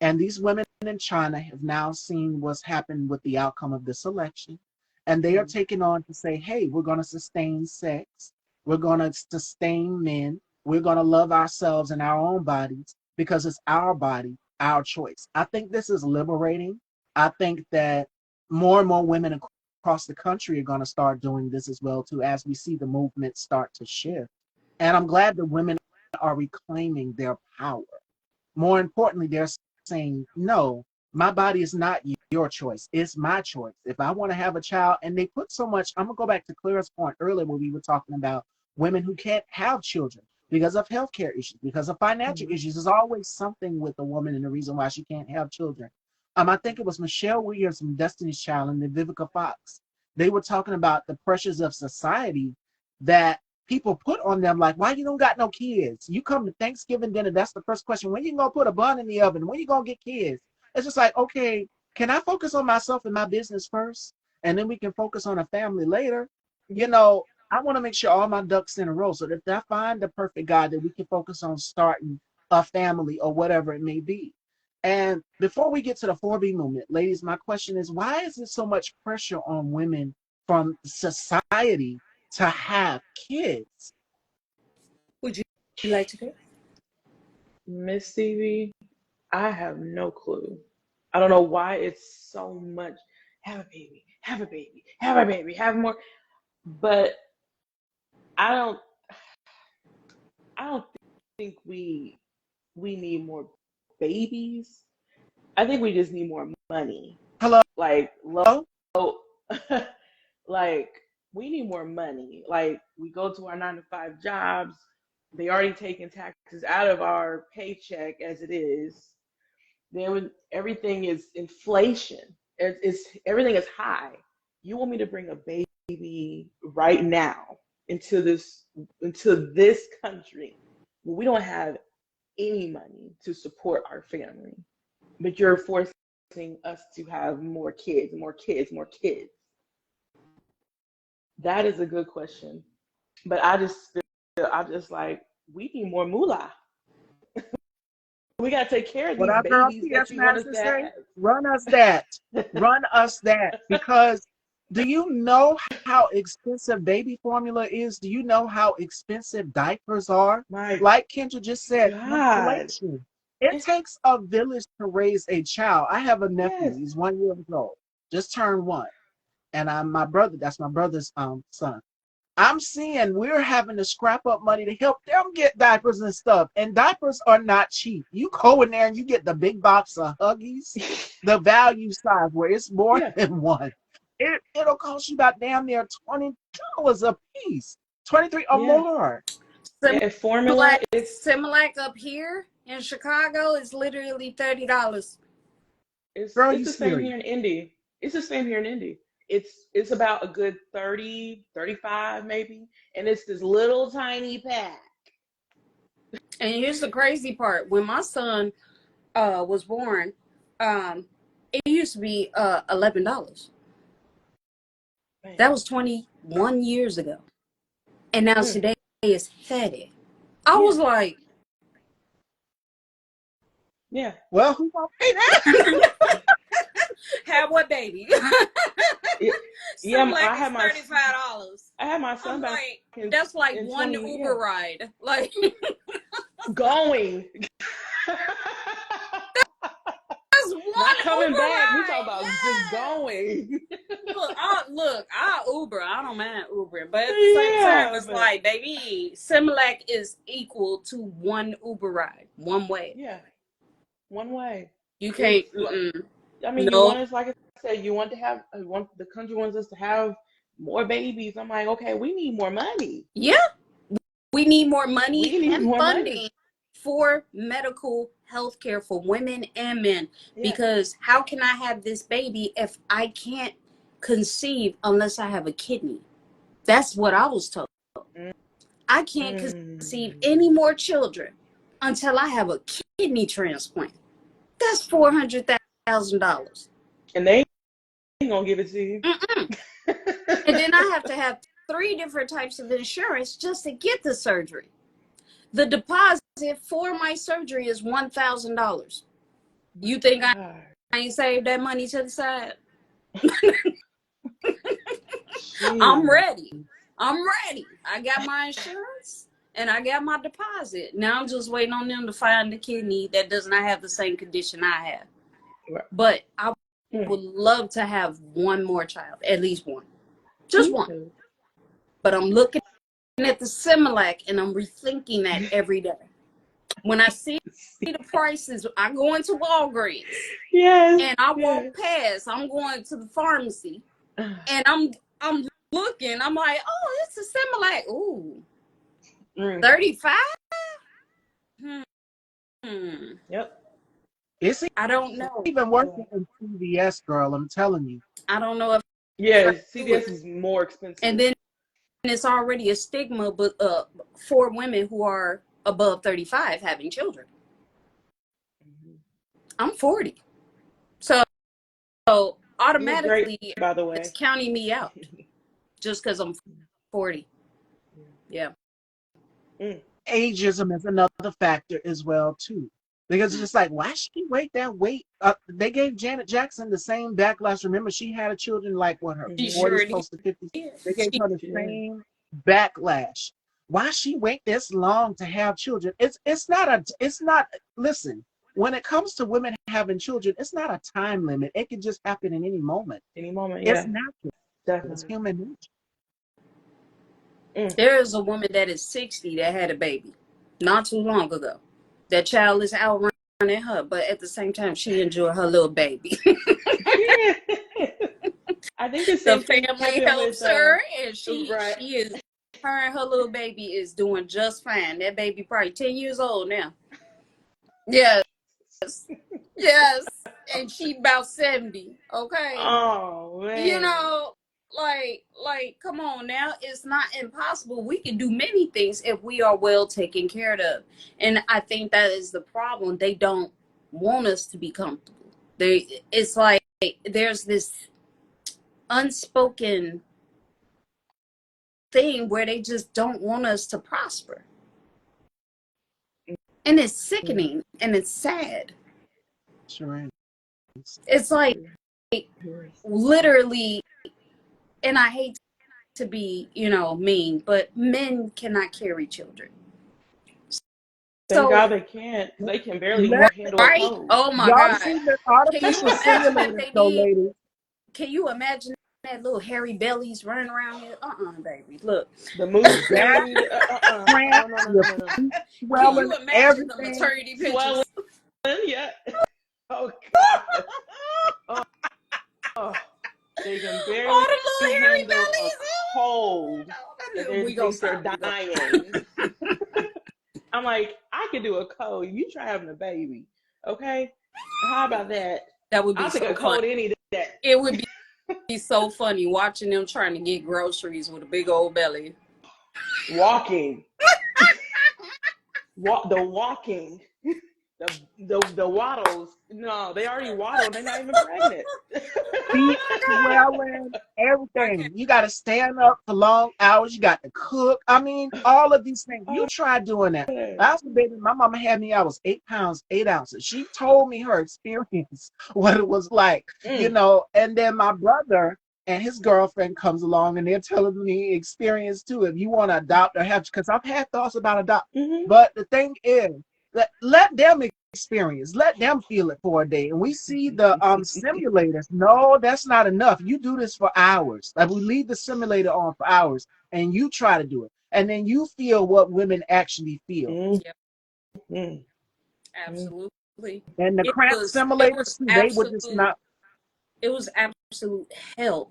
and these women in China have now seen what's happened with the outcome of this election, and they are taking on to say, hey, we're going to sustain sex, we're going to sustain men, we're going to love ourselves and our own bodies because it's our body, our choice. I think this is liberating. I think that more and more women across the country are going to start doing this as well too, as we see the movement start to shift. And I'm glad that women are reclaiming their power. More importantly, they're saying, no, my body is not your choice. It's my choice. If I want to have a child, and they put so much, I'm going to go back to Claire's point earlier where we were talking about women who can't have children because of healthcare issues, because of financial issues. There's always something with a woman and the reason why she can't have children. I think it was Michelle Williams from Destiny's Child and then Vivica Fox. They were talking about the pressures of society that people put on them, like, why you don't got no kids? You come to Thanksgiving dinner, that's the first question. When you gonna put a bun in the oven? When you gonna get kids? It's just like, okay, can I focus on myself and my business first? And then we can focus on a family later. You know, I want to make sure all my ducks in a row so that if I find the perfect guy, that we can focus on starting a family or whatever it may be. And before we get to the 4B movement, ladies, my question is, why is there so much pressure on women from society to have kids? Would you like to go? Miss Stevie, I have no clue. I don't know why it's so much. Have a baby, have a baby, have a baby, have more. But I don't think we need more babies. I think we just need more money. Hello? Like low, like we need more money. Like we go to our 9 to 5 jobs. They already taking taxes out of our paycheck as it is. Then when everything is inflation, it's everything is high. You want me to bring a baby right now into this country where we don't have any money to support our family, but you're forcing us to have more kids, more kids, more kids. That is a good question, but I just like we need more moolah. We gotta take care of What these our girl babies T.S. that you want us Master to say? have. Run us that. Run us that. Because do you know how expensive baby formula is? Do you know how expensive diapers are? My Like Kendra just said, God. inflation. It It's, takes a village to raise a child. I have a nephew. yes. He's 1 year old. Just turned 1. And I'm my brother. That's my brother's son. I'm seeing we're having to scrap up money to help them get diapers and stuff. And diapers are not cheap. You go in there and you get the big box of Huggies, the value size where it's more Yeah. than one. It'll cost you about damn near $20 a piece, 23 or Yeah. more. Yeah. Formula is Similac up here in Chicago is literally $30. Girl, it's you the same serious? here in Indy. It's the same here in Indy. It's about a good 30, 35 maybe. And it's this little tiny pack. And here's the crazy part: when my son was born, it used to be $11. That was 21 years ago, and now today it's 30. I was like, Yeah. Well, who gonna pay that? have what, baby? Yeah, Like I had my $35. I had my I'm son back like, in, that's like in one 20, Uber ride. Like, going. that's Not one coming Uber back. We ride. talk about just going. Look, I Uber. I don't mind Ubering, but at the same time, it's like, baby, Similac is equal to one Uber ride, one way. Yeah, one way. You can't. I mean, you No. want us, like I said, you want the country wants us to have more babies. I'm like, okay, we need more money. Yeah, we need more money We need and more funding money. for medical health care for women and men. Yeah. Because how can I have this baby if I can't conceive unless I have a kidney? That's what I was told. I can't conceive any more children until I have a kidney transplant. That's $400,000. And they ain't gonna give it to you. And then I have to have 3 different types of insurance just to get the surgery. The deposit for my surgery is $1,000. You think I ain't saved that money to the side? I'm ready. I got my insurance and I got my deposit. Now I'm just waiting on them to find the kidney that does not have the same condition I have. Right. But I would love to have one more child, at least one. Just one. But I'm looking at the Similac and I'm rethinking that every day. When I see the prices, I go into Walgreens. Yes. And I walk past. I'm going to the pharmacy. And I'm looking. I'm like, oh, it's a Similac. Ooh. 35? Yep. It's I don't know. even worse than CVS, girl. I'm telling you. I don't know if CVS is more expensive. And then it's already a stigma, but for women who are above 35 having children. I'm 40, so automatically, great, by the way, it's counting me out just because I'm 40. Yeah. Ageism is another factor as well too, because it's just like, why should she wait that weight? They gave Janet Jackson the same backlash. Remember, she had a children like what, her 40s, close to 50s. They gave her the same backlash. Why she wait this long to have children? It's not. Listen, when it comes to women having children, it's not a time limit. It can just happen in any moment. Any moment, It's natural. Definitely. It's human nature. There is a woman that is 60 that had a baby not too long ago. That child is outrunning her, but at the same time, she enjoyed her little baby. I think the family helps her, and she is. Her and her little baby is doing just fine. That baby probably 10 years old now. Yes. And she about 70. Okay. Oh man. You know, like, come on now. It's not impossible. We can do many things if we are well taken care of. And I think that is the problem. They don't want us to be comfortable. It's like there's this unspoken thing where they just don't want us to prosper. And it's sickening and it's sad. Sure. It's like literally, and I hate to be, mean, but men cannot carry children. Thank God they can't. They can barely handle a code. Oh my Y'all God. see the artificial simulators, though, ladies? Can you imagine that little hairy bellies running around here? Baby. Look. The moves. Can you imagine the maternity pictures? Yeah. Oh God. They can barely all the little hairy handle bellies. a cold. We gonna start dying. I'm like, I could do a code. You try having a baby, okay? How about that? That would be I'll so take a code funny. any day. It would be so funny watching them trying to get groceries with a big old belly. Walking. The walking. The waddles. No, they already waddled. They're not even pregnant. Feet swelling, everything. You got to stand up for long hours. You got to cook. I mean, all of these things. You try doing that. I was a baby. My mama had me. I was 8 pounds, 8 ounces. She told me her experience, what it was like, And then my brother and his girlfriend comes along, and they're telling me experience too. If you want to adopt or have, because I've had thoughts about adopting. But the thing is, let them experience, let them feel it for a day. And we see the simulators. No, that's not enough. You do this for hours. Like, we leave the simulator on for hours, and you try to do it, and then you feel what women actually feel. Absolutely. And the cramp simulators, they would just not. It was absolute hell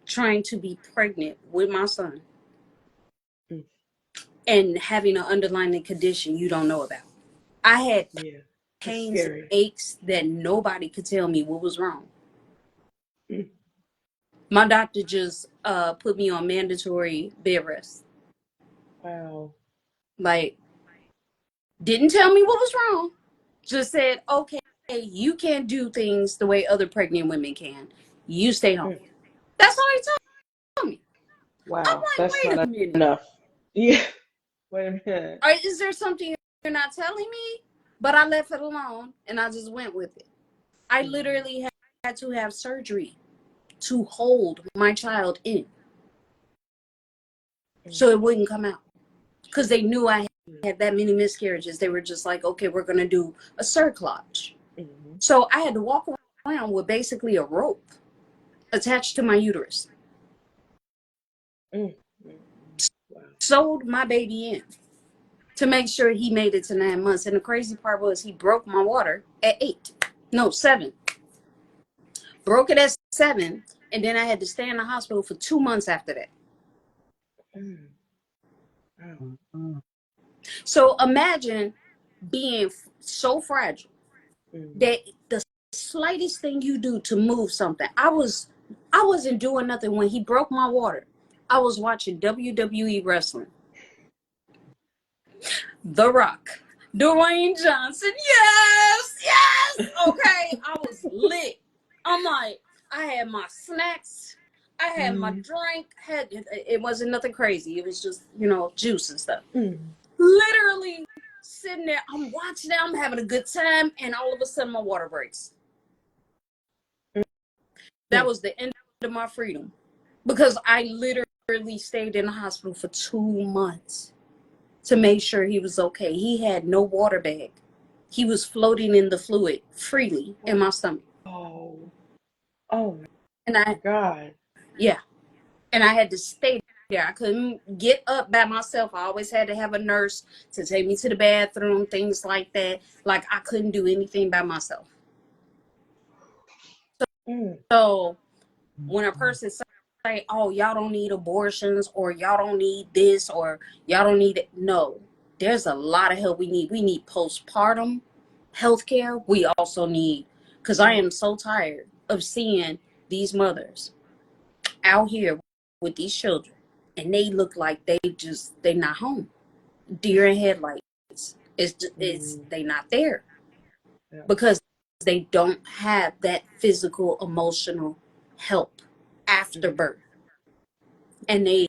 trying to be pregnant with my son and having an underlying condition you don't know about. I had pains and aches that nobody could tell me what was wrong. My doctor just put me on mandatory bed rest. Wow. Like, Didn't tell me what was wrong. Just said, okay, you can't do things the way other pregnant women can. You stay home. Mm. That's all he told me. I'm Wow, like, that's wait a not minute. enough. Yeah. Wait a minute. Is there something you're not telling me? But I left it alone and I just went with it. I literally had to have surgery to hold my child in so it wouldn't come out. Because they knew I had that many miscarriages. They were just like, okay, we're going to do a cerclage. Mm-hmm. So I had to walk around with basically a rope attached to my uterus. Mm-hmm. Wow. Sewed my baby in to make sure he made it to 9 months. And the crazy part was he broke my water at 8. No, 7. Broke it at 7. And then I had to stay in the hospital for 2 months after that. Mm. Wow. Mm-hmm. So imagine being so fragile Mm. that the slightest thing you do to move something. I wasn't doing nothing when he broke my water. I was watching WWE wrestling. The Rock, Dwayne Johnson. Yes, yes. Okay, I was lit. I'm like, I had my snacks, I had my drink. It wasn't nothing crazy. It was just juice and stuff. Mm. Literally sitting there, I'm watching it, I'm having a good time, and all of a sudden my water breaks. That was the end of my freedom because I literally stayed in the hospital for 2 months to make sure he was okay. He had no water bag. He was floating in the fluid freely in my stomach. Oh. Oh And my God. and I had to stay there. I couldn't get up by myself. I always had to have a nurse to take me to the bathroom, things like that. Like I couldn't do anything by myself. Mm. So when a person say, oh, y'all don't need abortions or y'all don't need this or y'all don't need it. No, there's a lot of help we need. We need postpartum healthcare. We also need, because I am so tired of seeing these mothers out here with these children and they look like they're not home. Deer in headlights. They not there Yeah. because they don't have that physical, emotional help after birth. And they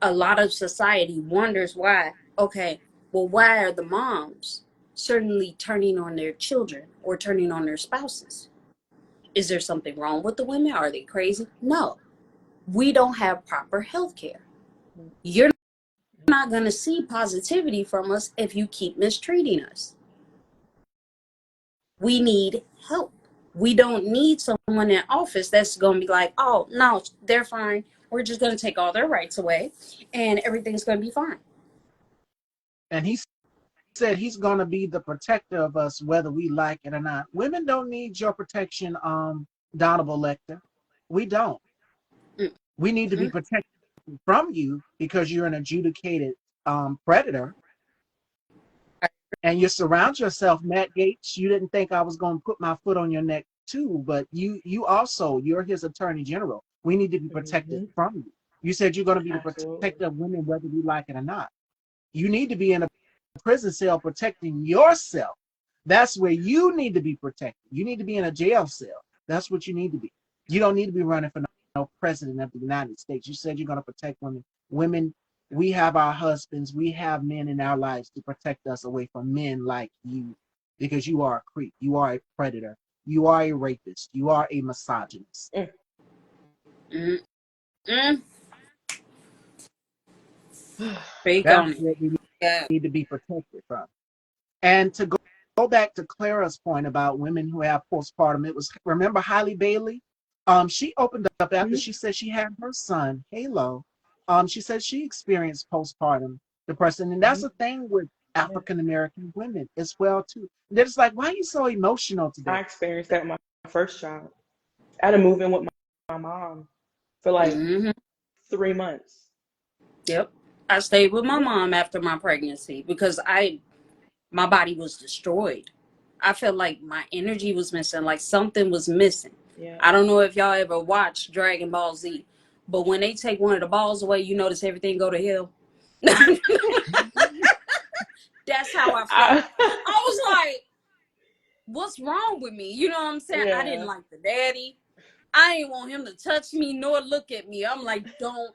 a lot of society wonders why. Okay, well, why are the moms certainly turning on their children or turning on their spouses? Is there something wrong with the women? Are they crazy? No, we don't have proper health care. You're not going to see positivity from us if you keep mistreating us. We need help. We don't need someone in office that's going to be like, oh, no, they're fine. We're just going to take all their rights away and everything's going to be fine. And he said he's going to be the protector of us, whether we like it or not. Women don't need your protection, Donovan Lecter. We don't. Mm-hmm. We need to be protected from you because you're an adjudicated predator. And you surround yourself, Matt Gaetz. You didn't think I was going to put my foot on your neck too, but you're his attorney general. We need to be protected from you. You said you're going to be the protector of women, whether we like it or not. You need to be in a prison cell protecting yourself. That's where you need to be protected. You need to be in a jail cell. That's what you need to be. You don't need to be running for no president of the United States. You said you're going to protect women. Women, we have our husbands. We have men in our lives to protect us away from men like you, because you are a creep. You are a predator. You are a rapist. You are a misogynist. Speak That's on what we it. need to be protected from. And to go back to Clara's point about women who have postpartum, remember Halle Bailey? She opened up after she said she had her son, Halo. She said she experienced postpartum depression. And that's the thing with African American women as well, too. They're just like, why are you so emotional today? I experienced that with my first child. I had to move in with my mom for like 3 months. Yep. I stayed with my mom after my pregnancy because my body was destroyed. I felt like my energy was missing, like something was missing. Yeah. I don't know if y'all ever watched Dragon Ball Z, but when they take one of the balls away, you notice everything go to hell. That's how I felt. I was like, what's wrong with me? You know what I'm saying? I didn't Yeah. like the daddy. I didn't want him to touch me nor look at me. I'm like, don't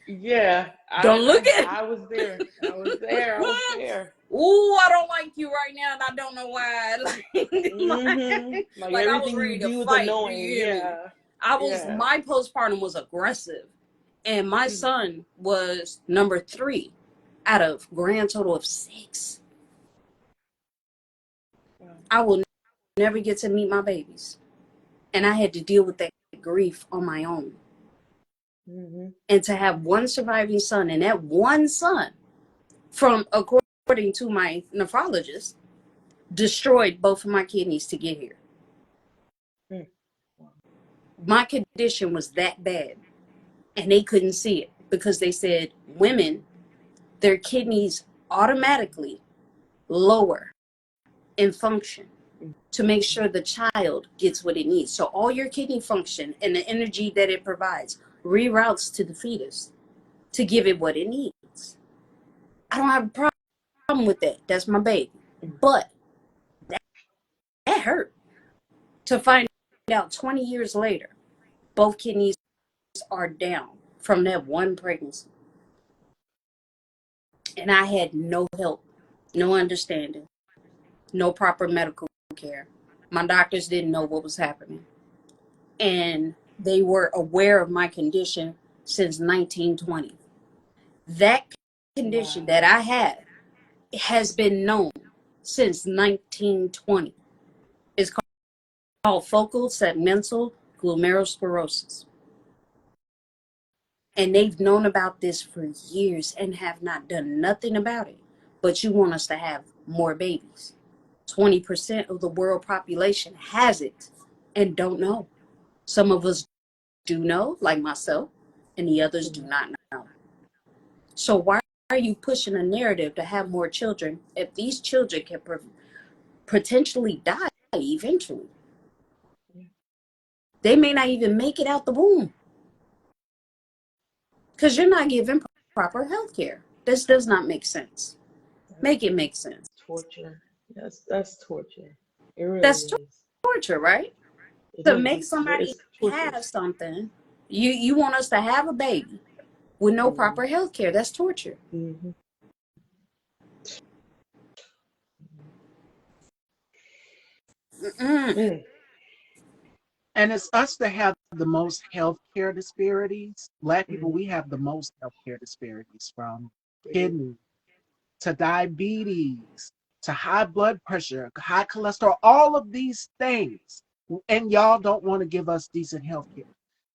Yeah. look at me. I was there. I was there. I was there. Ooh, I don't like you right now, and I don't know why. Like Like I was everything you ready to do is fight. You annoying. hear me? Yeah. Yeah. My postpartum was aggressive. And my son was number 3 out of grand total of 6. Wow. I will never get to meet my babies. And I had to deal with that grief on my own. And to have one surviving son, and that one son, according to my nephrologist, destroyed both of my kidneys to get here. My condition was that bad. And they couldn't see it because they said women, their kidneys automatically lower in function to make sure the child gets what it needs. So all your kidney function and the energy that it provides reroutes to the fetus to give it what it needs. I don't have a problem with that. That's my baby. But that hurt to find out 20 years later, both kidneys are down from that one pregnancy. And I had no help, no understanding, no proper medical care. My doctors didn't know what was happening. And they were aware of my condition since 1920. That condition that I had has been known since 1920. It's called focal segmental glomerulosclerosis. And they've known about this for years and have not done nothing about it. But you want us to have more babies. 20% of the world population has it and don't know. Some of us do know, like myself, and the others do not know. So why are you pushing a narrative to have more children if these children can potentially die eventually? They may not even make it out the womb because you're not giving proper health care. This does not make sense. Make it make sense. Torture. That's torture. It really That's is. torture, right? It To is. make somebody torture. have something, you want us to have a baby with no proper health care. That's torture. And it's us that have the most healthcare disparities. Black people, we have the most healthcare disparities, from kidney to diabetes to high blood pressure, high cholesterol, all of these things. And y'all don't want to give us decent healthcare.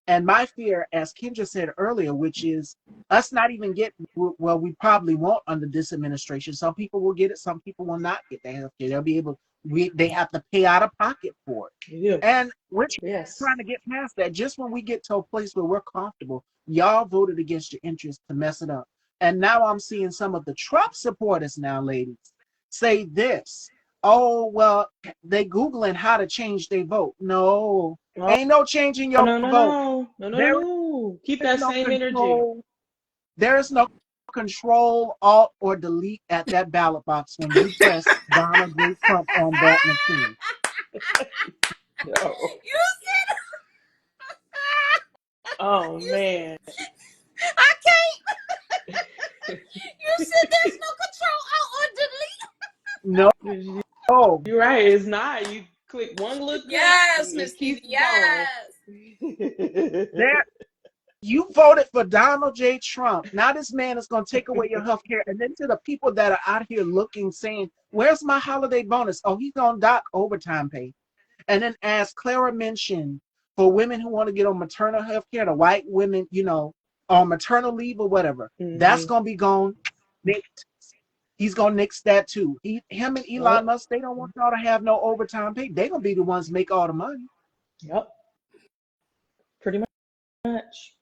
And my fear, as Kendra said earlier, which is us not even get, well, we probably won't under this administration. Some people will get it, some people will not get the healthcare. They'll be able, they have to pay out of pocket for it. Yeah. And we're trying to get past that. Just when we get to a place where we're comfortable, y'all voted against your interests to mess it up. And now I'm seeing some of the Trump supporters now, ladies, say this. Oh, well, they Googling how to change their vote. No, ain't no changing your vote. No. Keep that same energy. There is no control, alt, or delete at that ballot box when you press Donald J. Trump on that machine. No. You said, Oh, man. I can't. You said there's no control, alt, or delete. No. You're right. It's not. You click one little click. Yes, Miss Keith. Yes. You voted for Donald J. Trump. Now this man is going to take away your health care. And then to the people that are out here looking, saying, where's my holiday bonus? Oh, he's going to dock overtime pay. And then, as Clara mentioned, for women who want to get on maternal health care, the white women, on maternal leave or whatever, that's going to be gone. He's going to nix that too. Him and Elon Musk, they don't want y'all to have no overtime pay. They're going to be the ones make all the money. Yep. Pretty much.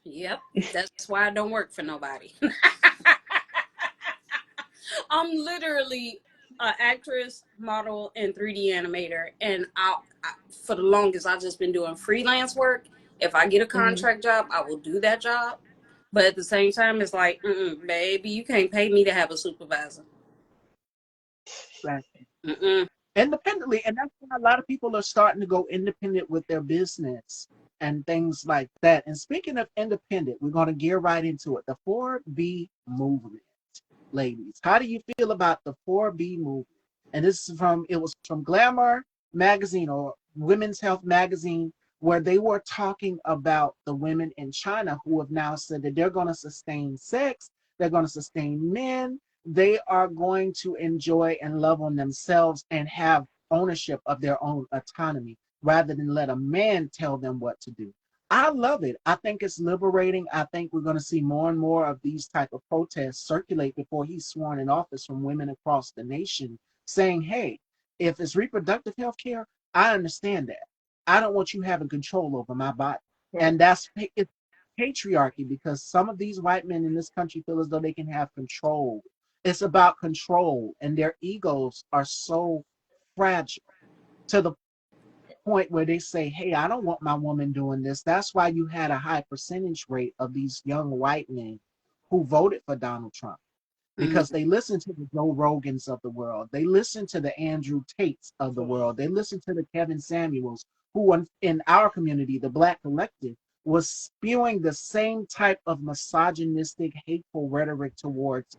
Yep. That's why I don't work for nobody. I'm literally an actress, model, and 3D animator. And for the longest, I've just been doing freelance work. If I get a contract job, I will do that job. But at the same time, it's like, baby, you can't pay me to have a supervisor. Mm-mm. Independently, and that's why a lot of people are starting to go independent with their business and things like that. And speaking of independent, we're going to gear right into it. The 4B movement, ladies. How do you feel about the 4B movement? And it was from Glamour magazine or Women's Health magazine, where they were talking about the women in China who have now said that they're going to sustain sex, they're going to sustain men, they are going to enjoy and love on themselves and have ownership of their own autonomy rather than let a man tell them what to do. I love it. I think it's liberating. I think we're going to see more and more of these type of protests circulate before he's sworn in office from women across the nation saying, hey, if it's reproductive health care, I understand that. I don't want you having control over my body. And it's patriarchy, because some of these white men in this country feel as though they can have control. It's about control, and their egos are so fragile to the point where they say, hey, I don't want my woman doing this. That's why you had a high percentage rate of these young white men who voted for Donald Trump, because they listen to the Joe Rogans of the world. They listen to the Andrew Tates of the world. They listen to the Kevin Samuels, who in our community, the Black Collective, was spewing the same type of misogynistic, hateful rhetoric towards,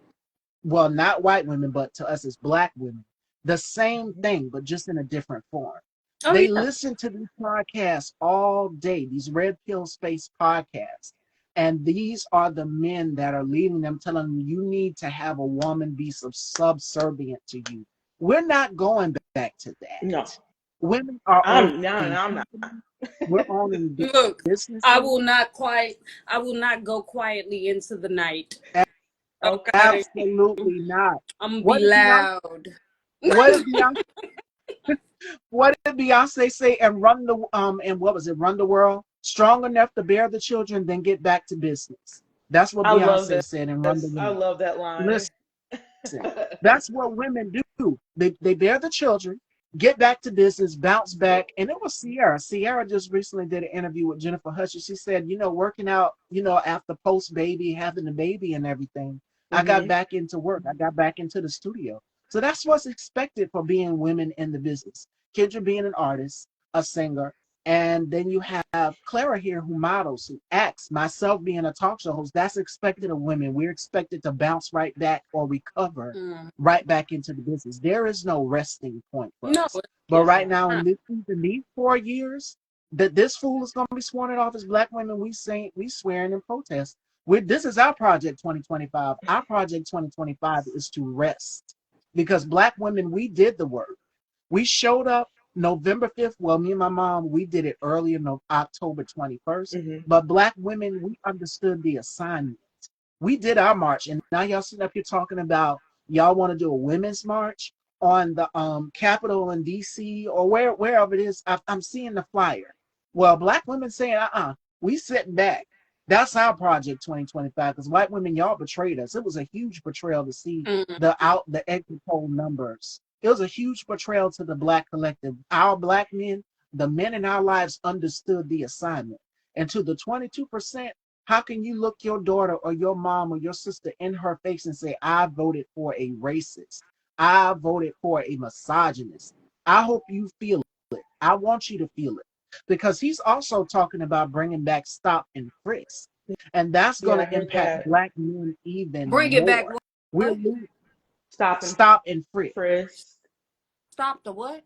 well, not white women, but to us as Black women. The same thing, but just in a different form. They listen to these podcasts all day, these red pill space podcasts. And these are the men that are leading them, telling them you need to have a woman be subservient to you. We're not going back to that. No. Women are I'm not. We're owning Look, business. I will not go quietly into the night. Okay. Absolutely not. I'm gonna be loud. What did Beyonce say and and what was it, Run the World? Strong enough to bear the children, then get back to business. That's what Beyonce said and Run the World. I love that line. Listen, that's what women do. They bear the children, get back to business, bounce back. And it was Sierra. Sierra just recently did an interview with Jennifer Hutchins. She said, working out, after post baby, having the baby and everything, I got back into work. I got back into the studio. So that's what's expected for being women in the business. Kendra being an artist, a singer, and then you have Clara here who models, who acts, myself being a talk show host. That's expected of women. We're expected to bounce right back or recover right back into the business. There is no resting point for us. But right now, in these 4 years, that this fool is going to be sworn in office, Black women, we swearing in protest. This is our project 2025. Our project 2025 is to rest. Because Black women, we did the work. We showed up November 5th. Well, me and my mom, we did it earlier, October 21st. But Black women, we understood the assignment. We did our march. And now y'all sitting up here talking about y'all want to do a women's march on the Capitol in D.C. or wherever it is. I'm seeing the flyer. Well, Black women saying, we sitting back. That's our project 2025, because white women, y'all betrayed us. It was a huge betrayal to see the exit poll numbers. It was a huge betrayal to the Black collective. Our Black men, the men in our lives, understood the assignment. And to the 22%, how can you look your daughter or your mom or your sister in her face and say, I voted for a racist. I voted for a misogynist. I hope you feel it. I want you to feel it. Because he's also talking about bringing back stop and frisk. And that's going to impact Black men even more. It back. Stop and frisk. Stop the what?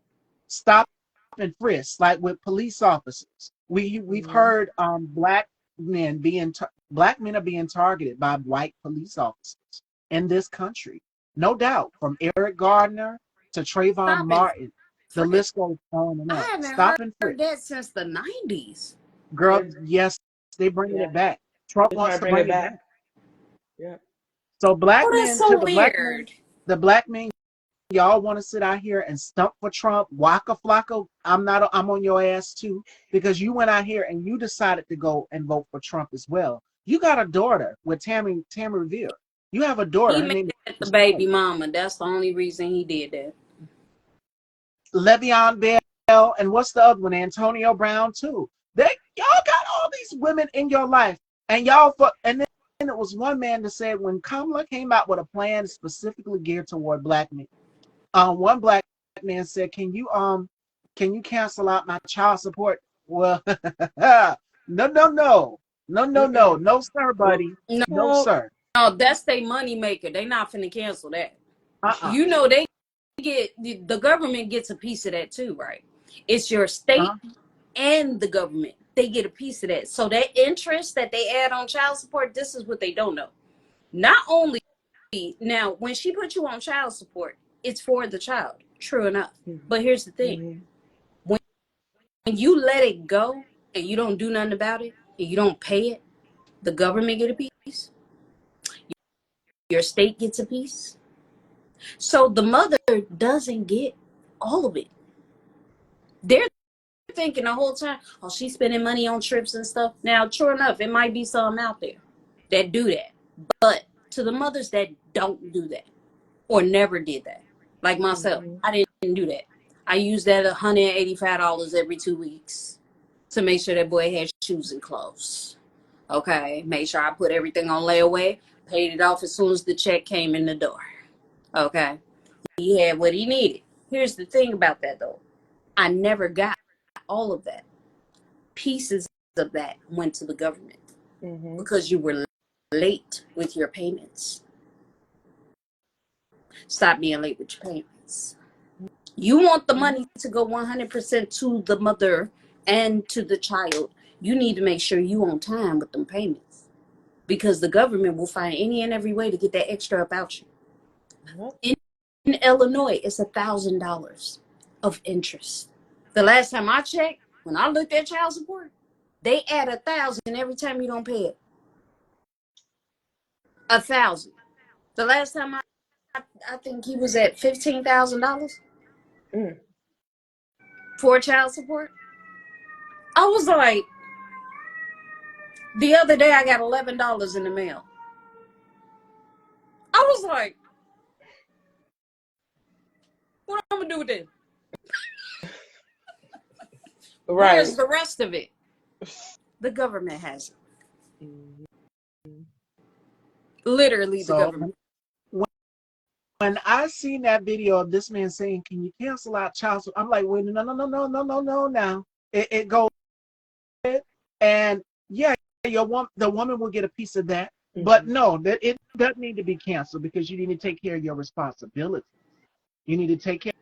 Stop and frisk, like with police officers. We've heard Black men are being targeted by white police officers in this country. No doubt, from Eric Gardner to Trayvon Martin. The list goes on and on. I haven't heard that since the 90s. Girl, yes, they bringing it back. Trump wants to bring it back. Yeah. So Black men, so weird. The Black men, y'all want to sit out here and stump for Trump, Waka Flocka. I'm on your ass too, because you went out here and you decided to go and vote for Trump as well. You got a daughter with Tammy Revere. You have a daughter. He made the baby mama. That's the only reason he did that. Le'Veon Bell, and what's the other one? Antonio Brown too. Y'all got all these women in your life, and then was one man that said when Kamala came out with a plan specifically geared toward black men, one black man said, can you cancel out my child support? Well, no, sir, buddy, no, No, sir. no, that's their money maker. They not finna cancel that. Uh-uh. You know they get the government gets a piece of that too, right? It's your state Uh-huh. and the government. They get a piece of that. So that interest that they add on child support, this is what they don't know. Not only now, when she put you on child support, it's for the child. True enough. But here's the thing. When you let it go and you don't do nothing about it and you don't pay it, the government get a piece. Your state gets a piece. So the mother doesn't get all of it. They're thinking the whole time, oh, she's spending money on trips and stuff. Now, true enough, it might be some out there that do that. But to the mothers that don't do that or never did that, like myself, I didn't do that. I used that $185 every 2 weeks to make sure that boy had shoes and clothes. Okay, make sure I put everything on layaway, paid it off as soon as the check came in the door. Okay, he had what he needed. Here's the thing about that though. I never got all of that. Pieces of that went to the government because you were late with your payments. Stop being late with your payments. You want the money to go 100% to the mother and to the child. You need to make sure you on time with them payments because the government will find any and every way to get that extra about you. In Illinois, it's $1,000 of interest. The last time I checked, when I looked at child support, they add $1,000 every time you don't pay it. $1,000. The last time I think he was at $15,000 for child support. I was like, the other day I got $11 in the mail. I was like, what am I gonna do with this? Right. Where's the rest of it? The government has it. Literally, the government. When I seen that video of this man saying, "Can you cancel out child support?" I'm like, "Wait, no." Now it goes, and yeah, the woman will get a piece of that, but no, that it doesn't need to be canceled because you need to take care of your responsibilities. You need to take care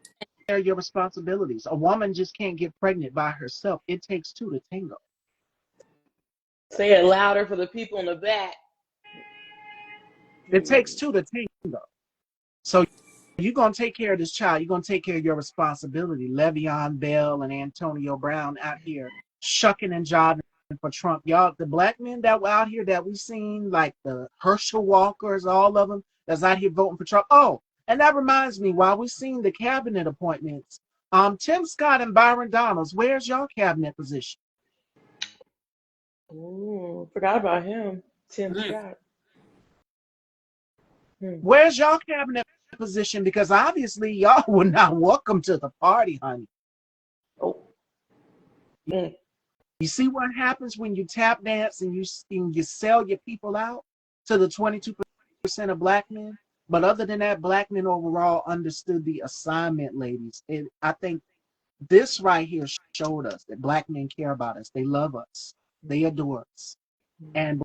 of your responsibilities. A woman just can't get pregnant by herself. It takes two to tango. Say it louder for the people in the back. It takes two to tango. So you're going to take care of this child. You're going to take care of your responsibility. Le'Veon Bell and Antonio Brown out here shucking and jiving for Trump. Y'all, the black men that were out here that we seen, like the Herschel Walkers, all of them that's out here voting for Trump. Oh, and that reminds me, while we seen the cabinet appointments, Tim Scott and Byron Donalds, where's your cabinet position? Ooh, forgot about him. Tim Scott. Where's your cabinet position? Because obviously y'all were not welcome to the party, honey. Oh. You see what happens when you tap dance and you sell your people out to the 22% of black men? But other than that, black men overall understood the assignment, ladies. I think this right here showed us that black men care about us. They love us. They adore us. And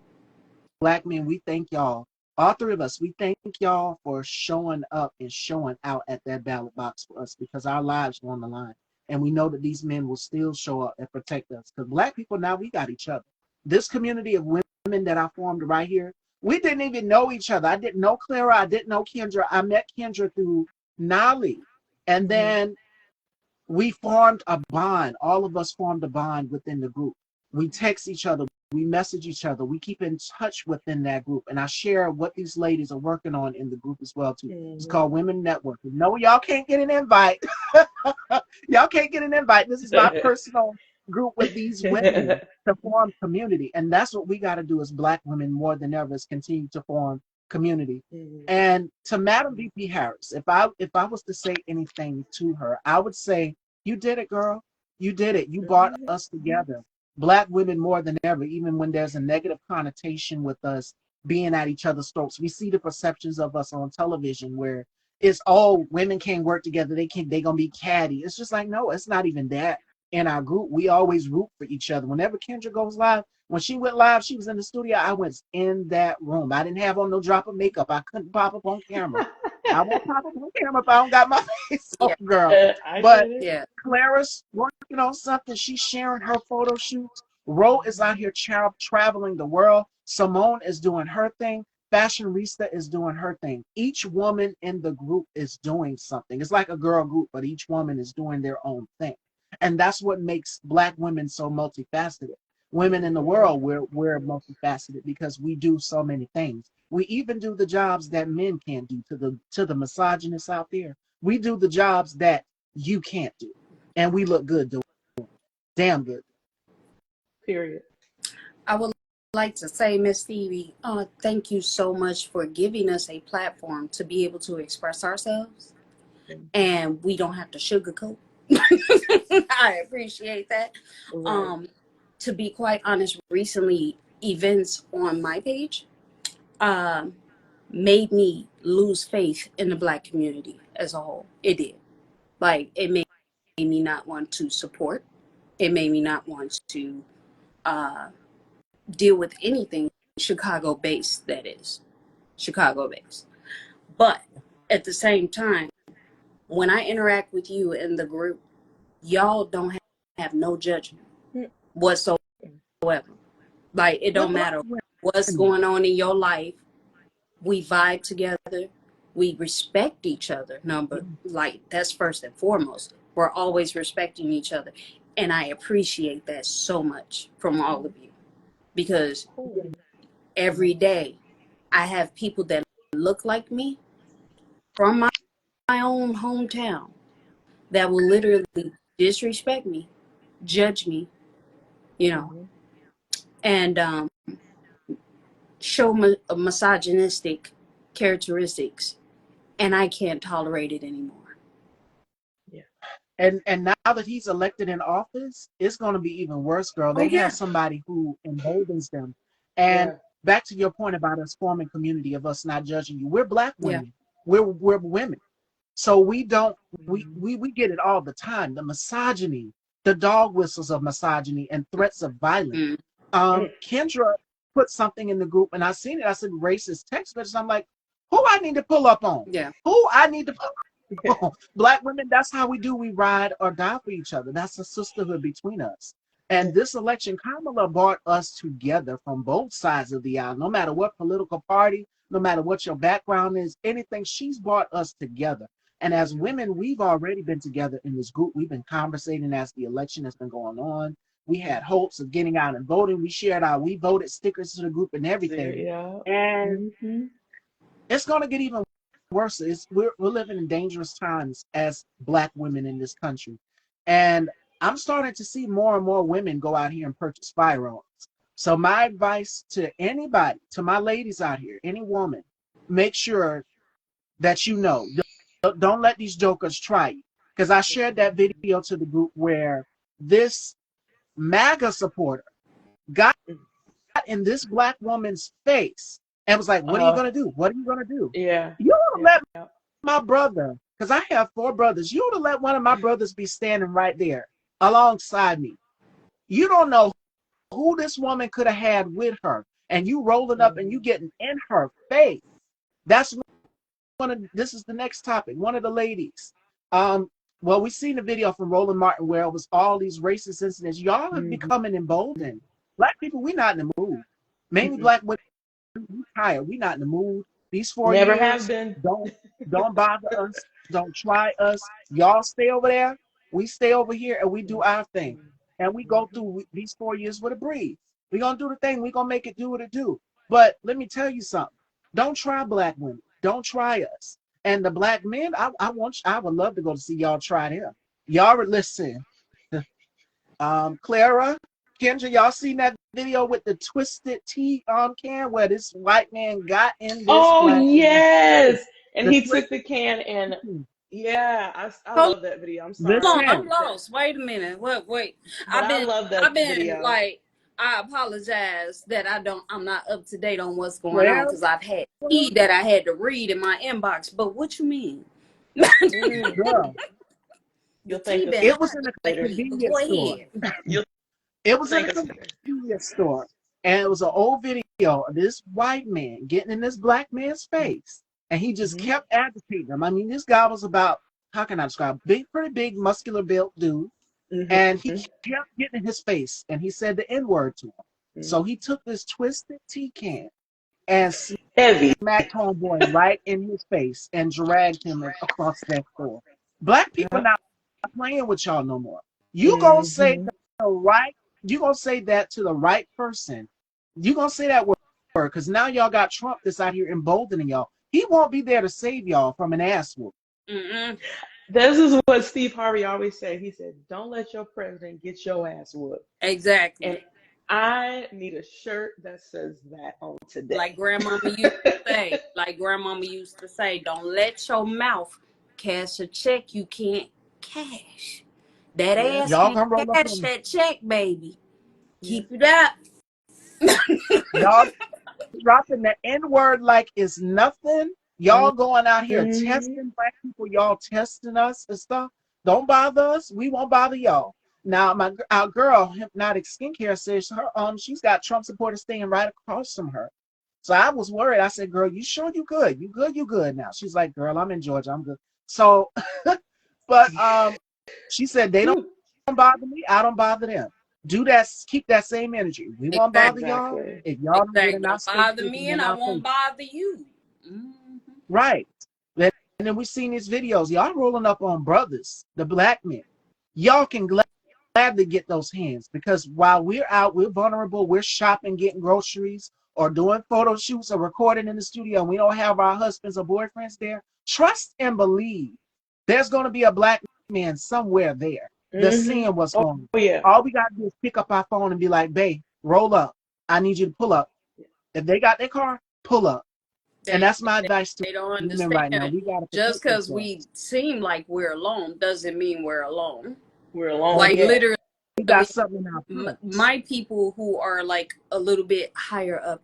black men, we thank y'all. All three of us, we thank y'all for showing up and showing out at that ballot box for us because our lives were on the line. And we know that these men will still show up and protect us. Because black people, now we got each other. This community of women that I formed right here, we didn't even know each other. I didn't know Clara. I didn't know Kendra. I met Kendra through Nolly. And then we formed a bond. All of us formed a bond within the group. We text each other. We message each other. We keep in touch within that group. And I share what these ladies are working on in the group as well, too. It's called Women Networking. No, y'all can't get an invite. Y'all can't get an invite. This is my personal group with these women to form community. And that's what we got to do as black women more than ever, is continue to form community. And to Madam VP Harris, if I was to say anything to her, I would say, you did it, girl. You did it. You brought us together. Black women more than ever, even when there's a negative connotation with us being at each other's throats. We see the perceptions of us on television where it's all women can't work together. They gonna be catty. It's just like, no, it's not even that. In our group, we always root for each other. Whenever Kendra goes live, when she went live, she was in the studio. I was in that room. I didn't have on no drop of makeup. I couldn't pop up on camera. I won't pop up on camera if I don't got my face on, girl. I But get it. Yeah. Clara's working on something. She's sharing her photo shoots. Ro is out here traveling the world. Simone is doing her thing. Fashionista is doing her thing. Each woman in the group is doing something. It's like a girl group, but each woman is doing their own thing. And that's what makes Black women so multifaceted. Women in the world, we're multifaceted because we do so many things. We even do the jobs that men can't do. To the misogynists out there, we do the jobs that you can't do, and we look good doing it. Damn good. Period. I would like to say, Miss Stevie, thank you so much for giving us a platform to be able to express ourselves, and we don't have to sugarcoat. I appreciate that. Right. To be quite honest, recently events on my page made me lose faith in the Black community as a whole. It did. Like, it made me not want to support. It made me not want to deal with anything Chicago-based, that is. Chicago-based. But at the same time, when I interact with you in the group, y'all don't have no judgment whatsoever. Like, it don't matter what's going on in your life. We vibe together. We respect each other. Like, that's first and foremost. We're always respecting each other. And I appreciate that so much from all of you. Because every day I have people that look like me from my own hometown that will literally disrespect me, judge me, and show misogynistic characteristics, and I can't tolerate it anymore. Yeah. And now that he's elected in office, it's going to be even worse, girl. They have somebody who emboldens them. And back to your point about us forming community, of us not judging you. We're Black women. We're women. So we don't we get it all the time. The misogyny, the dog whistles of misogyny and threats of violence. Kendra put something in the group and I seen it. I said racist text message. I'm like, who I need to pull up on? Who I need to pull up on? Black women, that's how we do. We ride or die for each other. That's a sisterhood between us. And this election, Kamala brought us together from both sides of the aisle. No matter what political party, no matter what your background is, anything, she's brought us together. And as women, we've already been together in this group. We've been conversating as the election has been going on. We had hopes of getting out and voting. We shared our "We Voted" stickers to the group and everything. And it's going to get even worse. We're living in dangerous times as Black women in this country. And I'm starting to see more and more women go out here and purchase firearms. So my advice to anybody, to my ladies out here, any woman, make sure that you know, don't let these jokers try you. Because I shared that video to the group where this MAGA supporter got in this Black woman's face and was like, what are you going to do? What are you going to do? You would have let my brother, because I have 4 brothers, you would have let one of my brothers be standing right there alongside me. You don't know who this woman could have had with her. And you rolling up and you getting in her face. That's this is the next topic. One of the ladies. Well, we seen the video from Roland Martin where it was all these racist incidents. Y'all are becoming emboldened. Black people, we're not in the mood. Mainly Black women, we tired. We're not in the mood. These 4 Never years, have been. Don't bother us. Don't try us. Y'all stay over there. We stay over here and we do our thing. And we go through these 4 years with a breeze. We're going to do the thing. We're going to make it do what it do. But let me tell you something. Don't try Black women. Don't try us. And the Black men, I would love to go to see y'all try them. Y'all listen. Clara, Kendra, y'all seen that video with the twisted tea can where this white man got in this? Yes. And he took the can and I love that video. I'm sorry. I'm lost. Wait a minute. Wait. I love that video. Like, I apologize that I'm not up to date on what's going on, Well, because I've had that I had to read in my inbox. But what you mean? girl, You'll The thank tea us bag it was in a later. lady, but convenience go store. ahead. You'll It was in thank a us later. convenience store. And it was an old video of this white man getting in this black man's face. And he just Mm-hmm. kept agitating him. I mean, this guy was about, how can I describe? Big, pretty big, muscular built dude. And he Mm-hmm. kept getting in his face. And he said the N word to him. So he took this twisted tea can and Heavy. smacked homeboy right in his face and dragged him across that floor. Black people Yep. not playing with y'all no more. You gonna say Mm-hmm. the right, you gonna say that to the right person. You gonna say that word because now y'all got Trump that's out here emboldening y'all. He won't be there to save y'all from an ass whoop. Mm-mm. This is what Steve Harvey always said. He said, "Don't let your president get your ass whooped." Exactly. And I need a shirt that says that on Like today. grandmama used to say. Like grandmama used to say, don't let your mouth cash a check you can't cash. That Yeah. ass Y'all can't gonna roll up cash on that check, baby. Yeah. Keep it up. y'all dropping the N word like it's nothing. Y'all going out here Mm-hmm. testing black people. Y'all testing us and stuff. Don't bother us. We won't bother y'all. Now, our girl, Hypnotic Skincare, says she's got Trump supporters staying right across from her. So I was worried. I said, "Girl, you sure you good? You good? You good now?" She's like, "Girl, I'm in Georgia. I'm good." So, but she said they don't bother me. I don't bother them. Do that. Keep that same energy. We won't bother Exactly. y'all Exactly. if y'all don't get Exactly. in our Don't space bother me in and I our won't face. bother you. Mm-hmm. Right. And then we seen these videos. Y'all rolling up on brothers, the black men. Y'all can gladly get those hands because while we're out, we're vulnerable. We're shopping, getting groceries, or doing photo shoots or recording in the studio. And we don't have our husbands or boyfriends there. Trust and believe there's going to be a black man somewhere there that's Mm-hmm. seeing what's Oh, going on. yeah. All we got to do is pick up our phone and be like, "Babe, roll up. I need you to pull up." If they got their car, pull up. And They, that's my advice to they don't women right now. understand. We got to Just protect because ourselves. we seem like we're alone doesn't mean we're alone. We're alone. Like Well, Yeah. literally, we got something in our purse. my people who are like a little bit higher up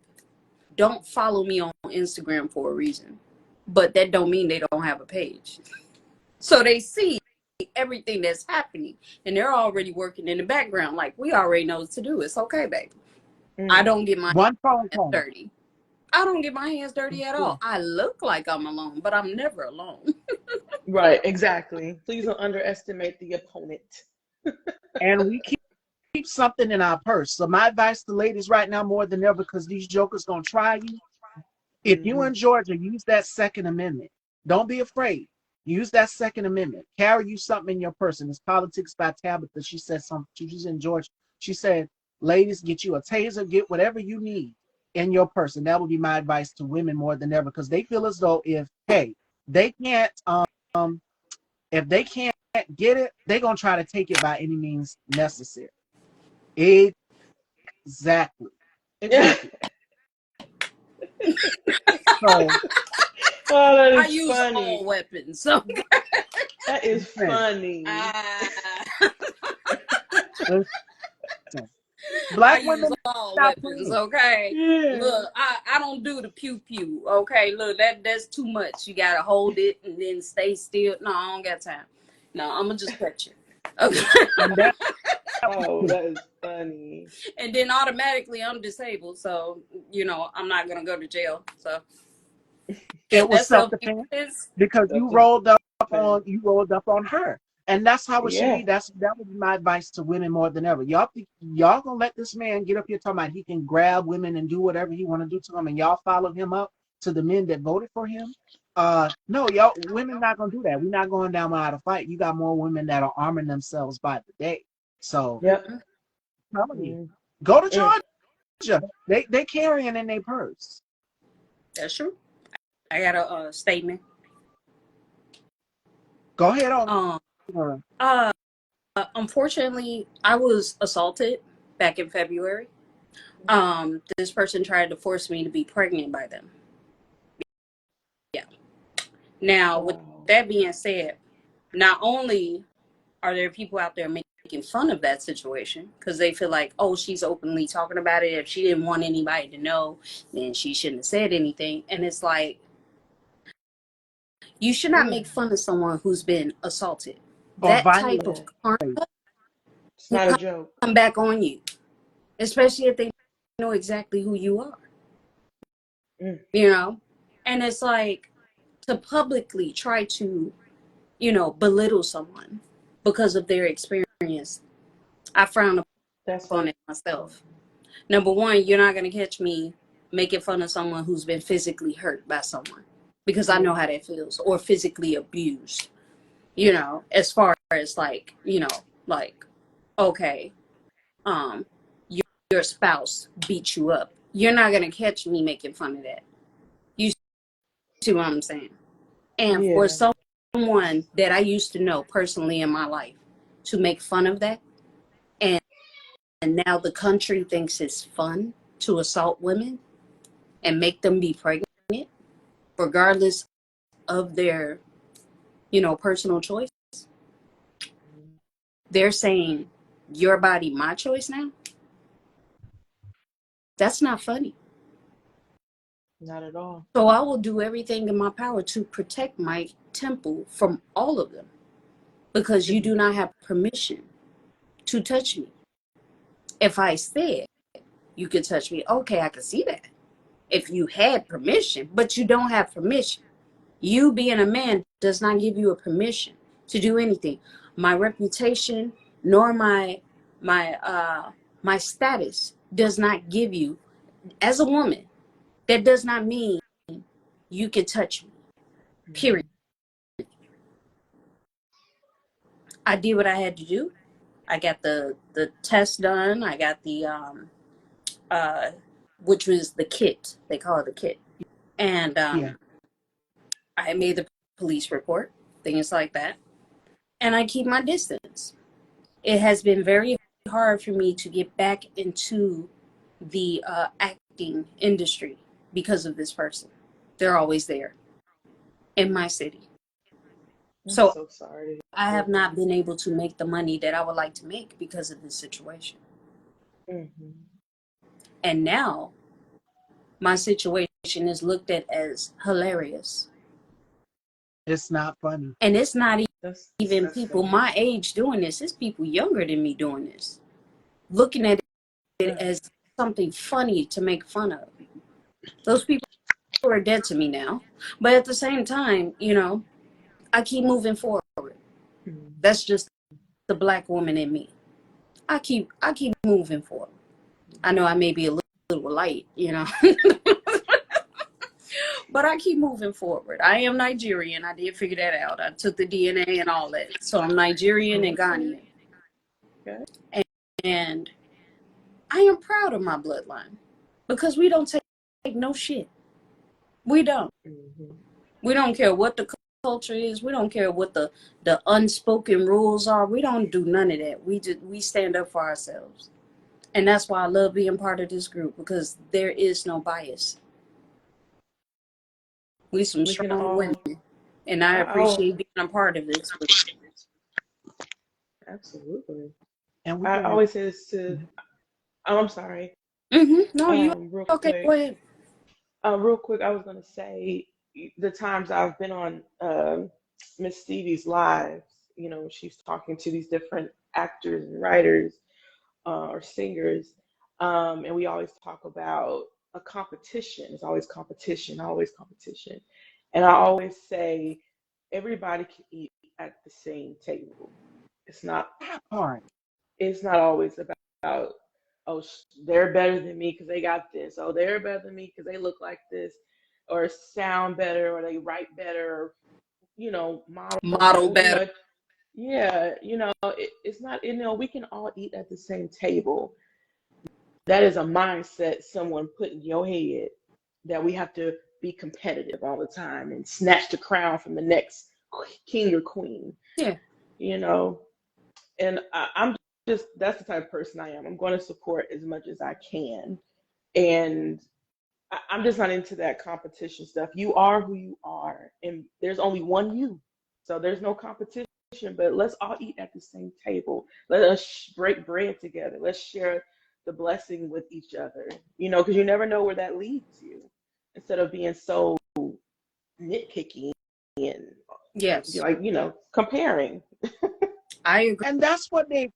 don't follow me on Instagram for a reason. But that don't mean they don't have a page. So they see everything that's happening and they're already working in the background. Like, we already know what to do. It's okay, baby. I Mm. don't get my One phone hands call. dirty. I don't get my hands dirty at all. I look like I'm alone, but I'm never alone. Right. Exactly. Please don't underestimate the opponent. And we keep something in our purse. So my advice to ladies right now more than ever, because these jokers gonna try you. If you Mm-hmm. in Georgia, use that Second Amendment. Don't be afraid. Use that Second Amendment. Carry you something in your purse. And it's Politics by Tabitha. She said something. She's in Georgia. She said, ladies, get you a taser, get whatever you need in your purse. And that would be my advice to women more than ever, because they feel as though they can't if they can't get it, they're gonna try to take it by any means necessary. Exactly. Exactly. So Oh, that I is use all funny. weapons. So That is listen, funny. uh, listen. I Black use women all stop weapons, playing. okay? Yeah. Look, I don't do the pew pew, okay? Look, that's too much. You gotta hold it and then stay still. No, I don't got time. No, I'm gonna just cut you. Okay. And that Oh, that is funny. And then automatically I'm disabled, so I'm not gonna go to jail. So it was that's self-defense self-defense. because Self defense. you rolled up on her. And that's how it should Yeah. be. That would be my advice to women more than ever. Y'all gonna let this man get up here talking about he can grab women and do whatever he want to do to them, and y'all follow him up to the men that voted for him? No, y'all women not gonna do that. We're not going down without a fight. You got more women that are arming themselves by the day. So Yep. I'm telling you, Mm. go to Mm. Georgia. They carrying in their purse. That's true. I got a statement. Go ahead on. Um, unfortunately, I was assaulted back in February. This person tried to force me to be pregnant by them. Yeah. Now, with Wow. that being said, not only are there people out there making making fun of that situation because they feel like, oh, she's openly talking about it. If she didn't want anybody to know, then she shouldn't have said anything. And it's like, you should not Yeah. make fun of someone who's been assaulted. Or That type violent. of Yeah. karma It's will not a joke. come back on you, especially if they know exactly who you are, Mm. you know? And it's like to publicly try to, belittle someone because of their experience. I frown That's upon so. it myself. Number one, you're not going to catch me making fun of someone who's been physically hurt by someone because I know Yeah. how that feels, or physically abused, as far as like, like, okay, um, your spouse beat you up. You're not going to catch me making fun of that. You see what I'm saying? And for Yeah. someone that I used to know personally in my life to make fun of that, and now the country thinks it's fun to assault women and make them be pregnant, regardless of their, personal choice. They're saying, your body, my choice now. That's not funny. Not at all. So I will do everything in my power to protect my temple from all of them because you do not have permission to touch me. If I said you could touch me, okay, I can see that. If you had permission, but you don't have permission. You being a man does not give you a permission to do anything. My reputation nor my status does not give you, as a woman, that does not mean you can touch me. Period. I did what I had to do. I got the test done. I got the uh which was the kit. They call it a kit. And Yeah. I made the police report, things like that. And I keep my distance. It has been very hard for me to get back into the acting industry because of this person. They're always there in my city. I'm So so sorry to I hear have not been able to make the money that I would like to make because of this situation. that. And now my situation is looked at as hilarious. It's not funny. And it's not That's even people disgusting. my age doing this, it's people younger than me doing this, looking at it Right. as something funny to make fun of. Those people are dead to me now. But at the same time, I keep moving forward. Mhm. That's just the black woman in me. I keep moving forward. I know I may be a little light, but I keep moving forward. I am Nigerian. I did figure that out. I took the DNA and all that. So I'm Nigerian and Okay. Ghanaian. Okay. And I am proud of my bloodline because we don't take no shit. We don't. Mhm. We don't care what the culture is. We don't care what the unspoken rules are. We don't do none of that. We stand up for ourselves. And that's why I love being part of this group because there is no bias. We some We can strong women. all. And I I'll appreciate being a part of this group. absolutely. And we're I glad. always say this to. Oh, I'm sorry. No, you Real okay, go quick. ahead. Real quick. I was gonna say the times I've been on Miss Stevie's lives. She's talking to these different actors and writers or singers, and we always talk about a competition. It's always competition, and I always say everybody can eat at the same table. It's not. That part. It's not always about oh they're better than me because they got this. Oh, they're better than me because they look like this, or sound better, or they write better, or model Model better. better. Yeah, it's not. We can all eat at the same table. That is a mindset someone put in your head that we have to be competitive all the time and snatch the crown from the next king or queen. Yeah. You know, and I'm just that's the type of person I am. I'm going to support as much as I can, and I'm just not into that competition stuff. You are who you are, and there's only one you, so there's no competition. situation, but let's all eat at the same table. Let us break bread together. Let's share the blessing with each other, because you never know where that leads you. Instead of being so nitpicky and Yes, like, comparing. I agree. And that's what they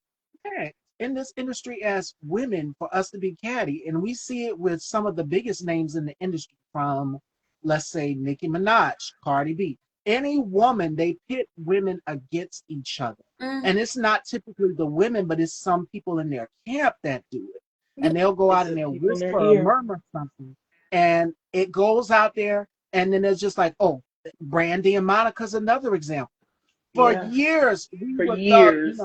expect in this industry as women, for us to be catty. And we see it with some of the biggest names in the industry, from, let's say, Nicki Minaj, Cardi B. Any woman, they pit women against each other. Mm, And it's not typically the women, but it's some people in their camp that do it. yeah. And they'll go It's out and the they'll people in their whisper or ear. murmur something. And it goes out there. And then it's just like, oh, Brandy and Monica's another example. For Yeah, years, we for were thought, years.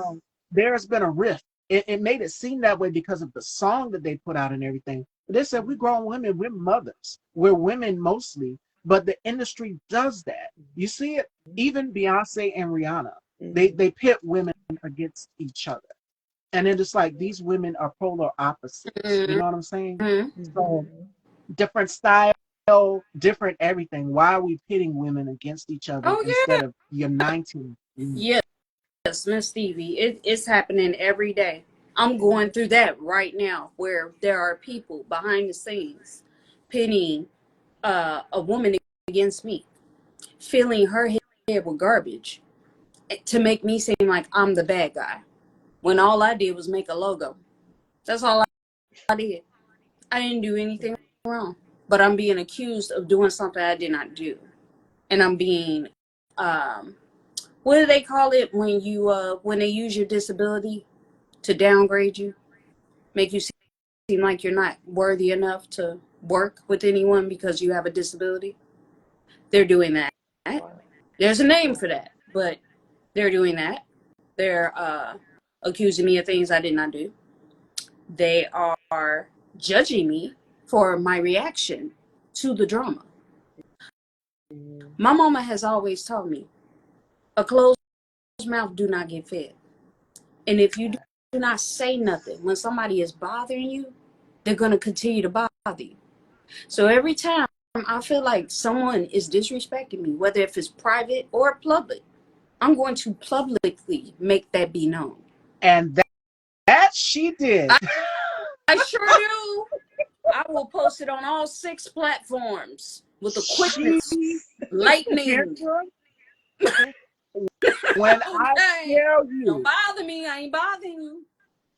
there's been a rift. It made it seem that way because of the song that they put out and everything. But they said, we grown women, we're mothers. We're women mostly, but the industry does that. You see it, even Beyonce and Rihanna, Mhm. they pit women against each other. And then it's like these women are polar opposites. You Mhm. know what I'm saying? So Mhm. different style, different everything. Why are we pitting women against each other Oh instead yeah. of uniting? Yes, Miss Stevie. It's happening every day. I'm going through that right now, where there are people behind the scenes pitting a woman against me, filling her head with garbage to make me seem like I'm the bad guy, when all I did was make a logo. That's all I did. I didn't do anything wrong, but I'm being accused of doing something I did not do, and I'm being, um, what do they call it when you when they use your disability to downgrade you, make you seem like you're not worthy enough to work with anyone because you have a disability? They're doing that. Wow. There's a name Wow. for that, but they're doing that. They're accusing me of things I did not do. They are judging me for my reaction to the drama. Mhm. My mama has always taught me, a closed mouth do not get fed. And if you do not say nothing when somebody is bothering you, they're going to continue to bother you. So every time I feel like someone is disrespecting me, whether if it's private or public, I'm going to publicly make that be known. And that she did. I, I sure do. I will post it on all 6 platforms with the She, quickness, lightning. Kendra, when I Okay. tell Don't you, bother me. I ain't bothering you.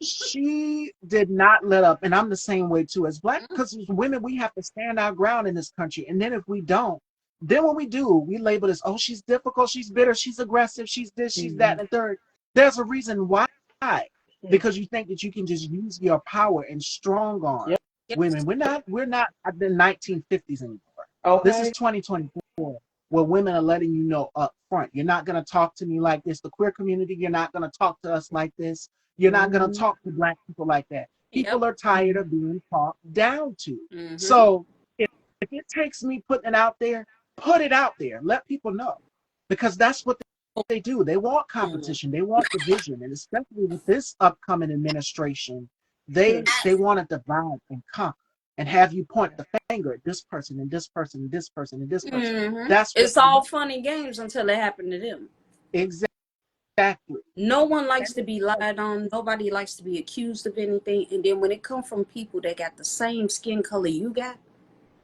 she did not let up. And I'm the same way too. As black, because as women, we have to stand our ground in this country. And then if we don't, then when we do, we label this, oh, she's difficult, she's bitter, she's aggressive, she's this, she's that, Mhm. and the third. There's a reason why. Mhm. Because you think that you can just use your power and strong arm Yep. women. We're not at the 1950s anymore. This is Okay. 2024, where women are letting you know up front. You're not going to talk to me like this. The queer community, you're not going to talk to us like this. You're not going to Mhm. talk to black people like that. Yep. People are tired of being talked down to. Mm-hmm. So if it takes me putting it out there, put it out there. Let people know. Because that's what they do. They want competition. They want division. And especially with this upcoming administration, they want to divide and conquer and have you point the finger at this person and this person and this person and this person. Mm-hmm. That's what It's they all want. fun and games until it happened to them. Exactly. No one likes to be lied on. Nobody likes to be accused of anything. And then when it comes from people that got the same skin color you got,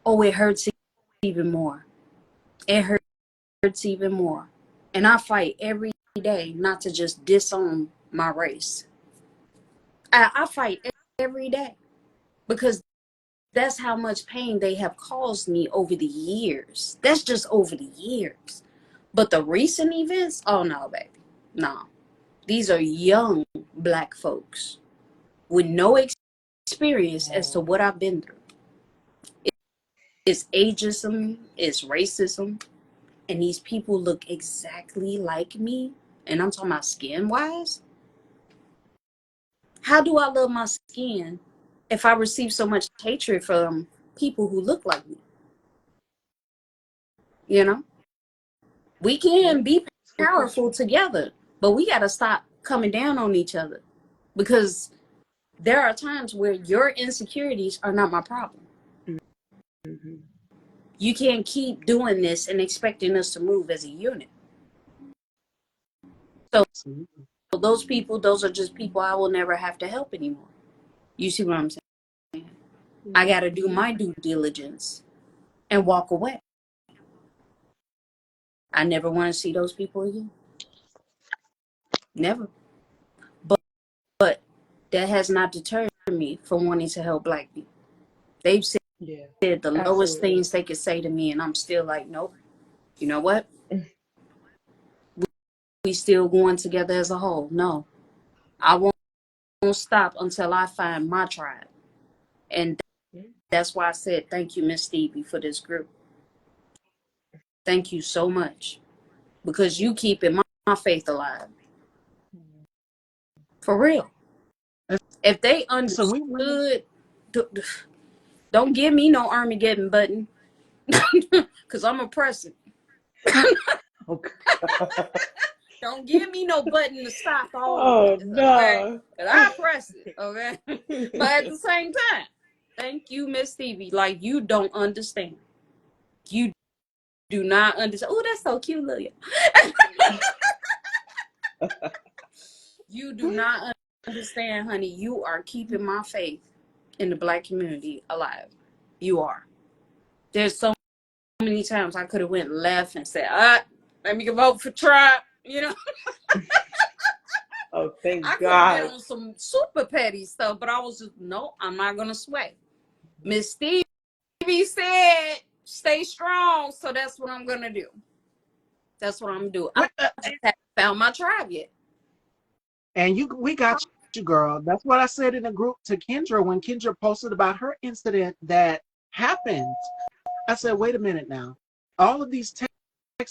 oh, it hurts even more. It hurts even more. And I fight every day not to just disown my race. I fight every day because that's how much pain they have caused me over the years. That's just over the years. But the recent events, oh no, baby. No. These are young black folks with no experience as to what I've been through. It's ageism, it's racism, and these people look exactly like me. And I'm talking about skin wise. How do I love my skin if I receive so much hatred from people who look like me? You know, we Yep. can be It's a good powerful question. together, but we got to stop coming down on each other because there are times where your insecurities are not my problem. Mhm. You can't keep doing this and expecting us to move as a unit. So Absolutely. those people, those are just people I will never have to help anymore. You see what I'm saying? I got to do my due diligence and walk away. I never want to see those people again. Never. But that has not deterred me from wanting to help Black people. They've said Yeah, the lowest absolutely. things they could say to me, and I'm still like, nope. You know what? We still going together as a whole. No, I won't stop until I find my tribe. And that's why I said thank you, Miss Stevie, for this group. Thank you so much because you keeping my faith alive for real. If they So we went. understood, don't give me no Armageddon button because I'm oppressive. Oh, Don't give me no button to stop all of oh this, okay? no. But I press it, okay? But at the same time, thank you, Miss Stevie. Like, you don't understand. You do not understand. Oh, that's so cute, Lillian. You do not understand, honey. You are keeping my faith in the Black community alive. You are. There's so many times I could have went left and said, let me go vote for Trump. You know, Oh, thank I could have been God. on some super petty stuff, but I was just, no, I'm not going to sway. Miss Stevie said, stay strong. So that's what I'm going to do. That's what I'm going to do. I just haven't found my tribe yet. And we got you, girl. That's what I said in the group to Kendra when Kendra posted about her incident that happened. I said, wait a minute now. All of these text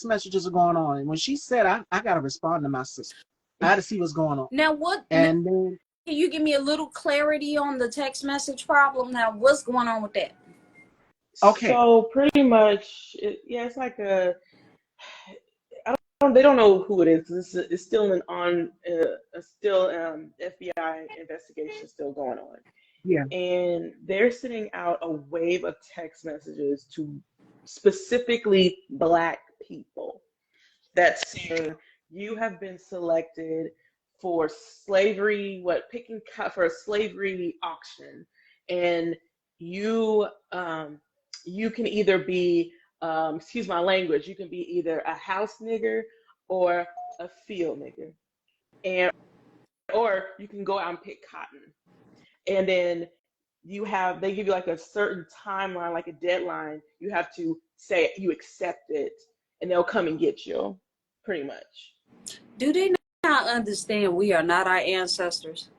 messages are going on. And when she said, I got to respond to my sister. I had to see what's going on. Now, what? And then, Can you give me a little clarity on the text message problem? Now, what's going on with that? okay. So pretty much, it's like they don't know who it is. It's still FBI investigation still going on. Yeah. And they're sending out a wave of text messages to specifically Black people that's saying you have been selected for slavery, for a slavery auction, and you can either be, excuse my language, you can be either a house nigger or a field nigger, and or you can go out and pick cotton, and then they give you like a certain timeline, like a deadline. You have to say you accept it, and they'll come and get you, pretty much. Do they not understand we are not our ancestors?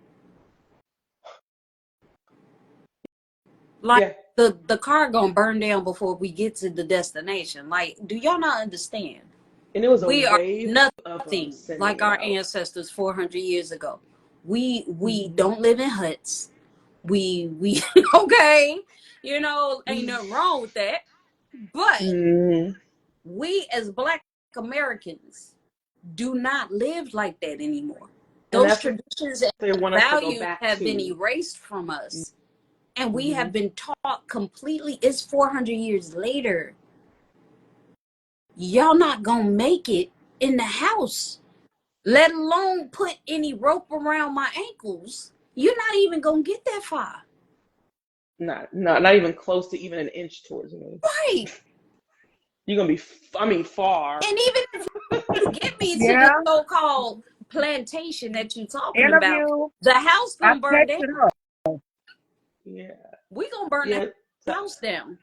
Like, Yeah. the car gonna burn down before we get to the destination. Like, do y'all not understand? And it was a We are wave of them nothing sending like it our out. ancestors 400 years ago. We don't live in huts. We okay, ain't nothing wrong with that. But we as Black Americans do not live like that anymore. And Those that's what traditions they and want us to go values back have been to. erased from us. And we have been taught completely, it's 400 years later. Y'all not gonna make it in the house, let alone put any rope around my ankles. You're not even gonna get that far. Not even close to even an inch towards me. Right. You're gonna be, far. And even if you get me to Yeah. the so-called plantation that you're talking about, Interview. the house I gonna burn down. texted her. Yeah. We gonna burn Yeah. the house down.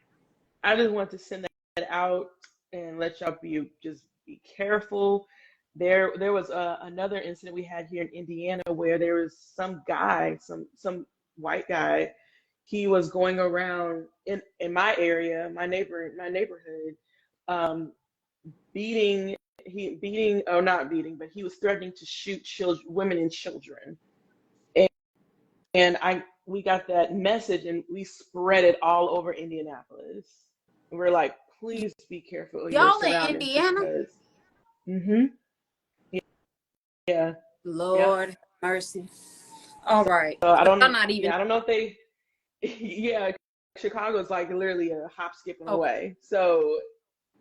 I just want to send that out and let y'all just be careful. There was another incident we had here in Indiana where there was some guy, some white guy. He was going around in my area, my neighborhood, beating or not beating, but he was threatening to shoot women and children. And we got that message and we spread it all over Indianapolis. And we're like, please be careful of your Y'all in surroundings Indiana? because yeah. Yep. Lord mercy. All right. So I'm not even. I don't know if they yeah, Chicago's like literally a hop, skip, and Okay. away. So,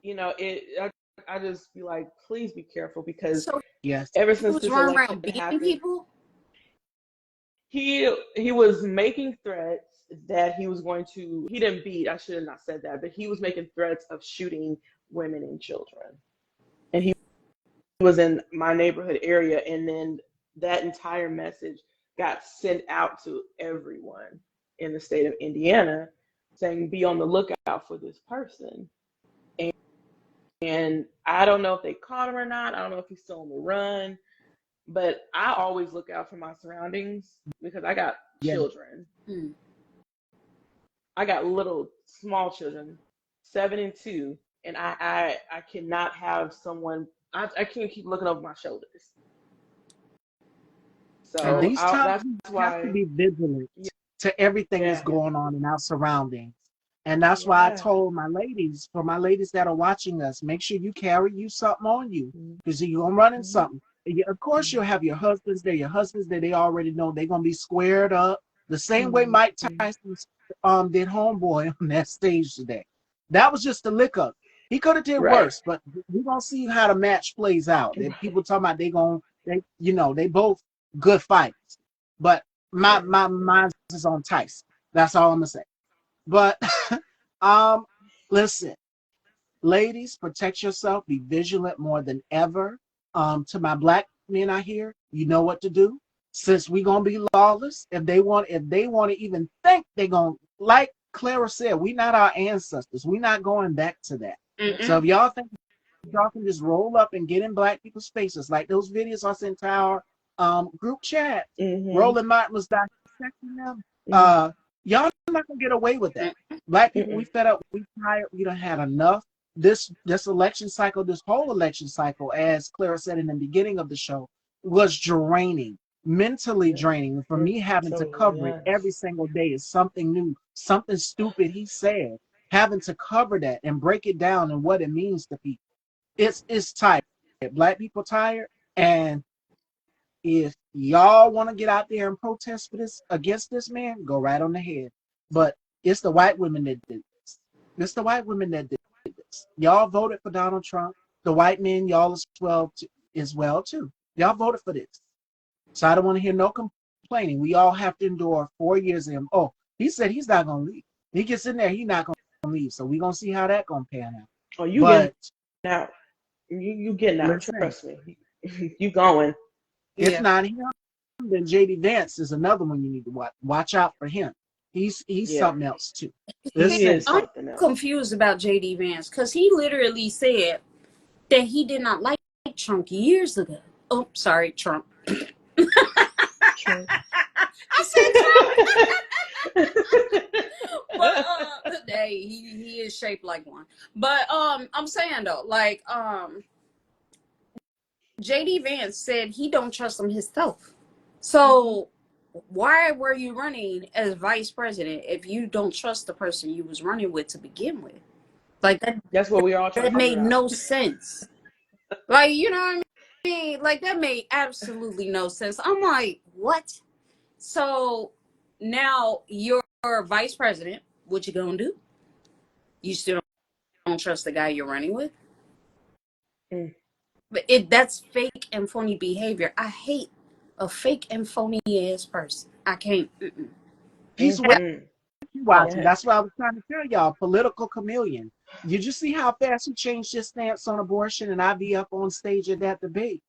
I I just be like, please be careful, because So Yes. ever he since was this running election around beating happened, people. he was making threats that he was going to. He didn't beat. I should have not said that, but he was making threats of shooting women and children, and he was in my neighborhood area, and then that entire message got sent out to everyone in the state of Indiana, saying, be on the lookout for this person. And I don't know if they caught him or not. I don't know if he's still on the run, but I always look out for my surroundings because I got Yeah. children. Mm. I got little small children, 7 and 2, and I cannot have someone. I can't keep looking over my shoulders. And So these times that's we have to why. be vigilant to everything that's Yeah, going on in our surroundings. And that's why I yeah. told my ladies, for my ladies that are watching us, make sure you carry you something on you, because you're gonna run into something. Of course, you'll have your husbands there. Your husbands there, they already know they're gonna be squared up the same way Mike Tyson did Homeboy on that stage today. That was just the lick up. He could have did Right. worse, but we're gonna see how the match plays out. If people talking about they both good fights. But mine is on Tyson. That's all I'm gonna say. But listen, ladies, protect yourself, be vigilant more than ever. To my black men out here, you know what to do. Since we gonna be lawless, if they want to even think they're gonna, like Clara said, we not our ancestors. We not going back to that. So if y'all think y'all can just roll up and get in black people's faces, like those videos I sent to our group chat, Roland Martin was dissecting them. Y'all not gonna get away with that. Black people, we fed up, we tired, we done had enough. This election cycle, this whole election cycle, as Clara said in the beginning of the show, was draining, mentally draining. For me, having to cover it every single day is something new, something stupid he said, having to cover that and break it down and what it means to people. It's tired. Black people tired, and if y'all want to get out there and protest for this against this man, go right on ahead. But it's the white women that did this. It's the white women that did this. Y'all voted for Donald Trump. The white men, y'all as well too. Y'all voted for this. So I don't want to hear no complaining. We all have to endure 4 years of him. Oh, he said he's not gonna leave. He gets in there, he's not gonna leave. So we're gonna see how that gonna pan out. Oh, you But getting out? You getting out? listen, Trust me. You going? if Yeah. not him, then JD Vance is another one you need to watch. Watch out for him. He's Yeah. something else too. He Listen, is I'm something else. confused about JD Vance because he literally said that he did not like Trump years ago. Oh, sorry, Trump. True. I said Trump. But hey, he is shaped like one. But I'm saying though, like JD Vance said he don't trust him himself. So why were you running as vice president if you don't trust the person you was running with to begin with? Like That's what we all trying that to made figure out. no sense. Like, you know what I mean? Like that made absolutely no sense. I'm like, what? So now you're vice president. What you gonna do? You still don't trust the guy you're running with? Mm. But that's fake and phony behavior. I hate a fake and phony ass person. I can't. he's Mhm. watching. Yeah. That's what I was trying to tell y'all. Political chameleon. Did you see how fast he changed his stance on abortion and IVF on stage at that debate?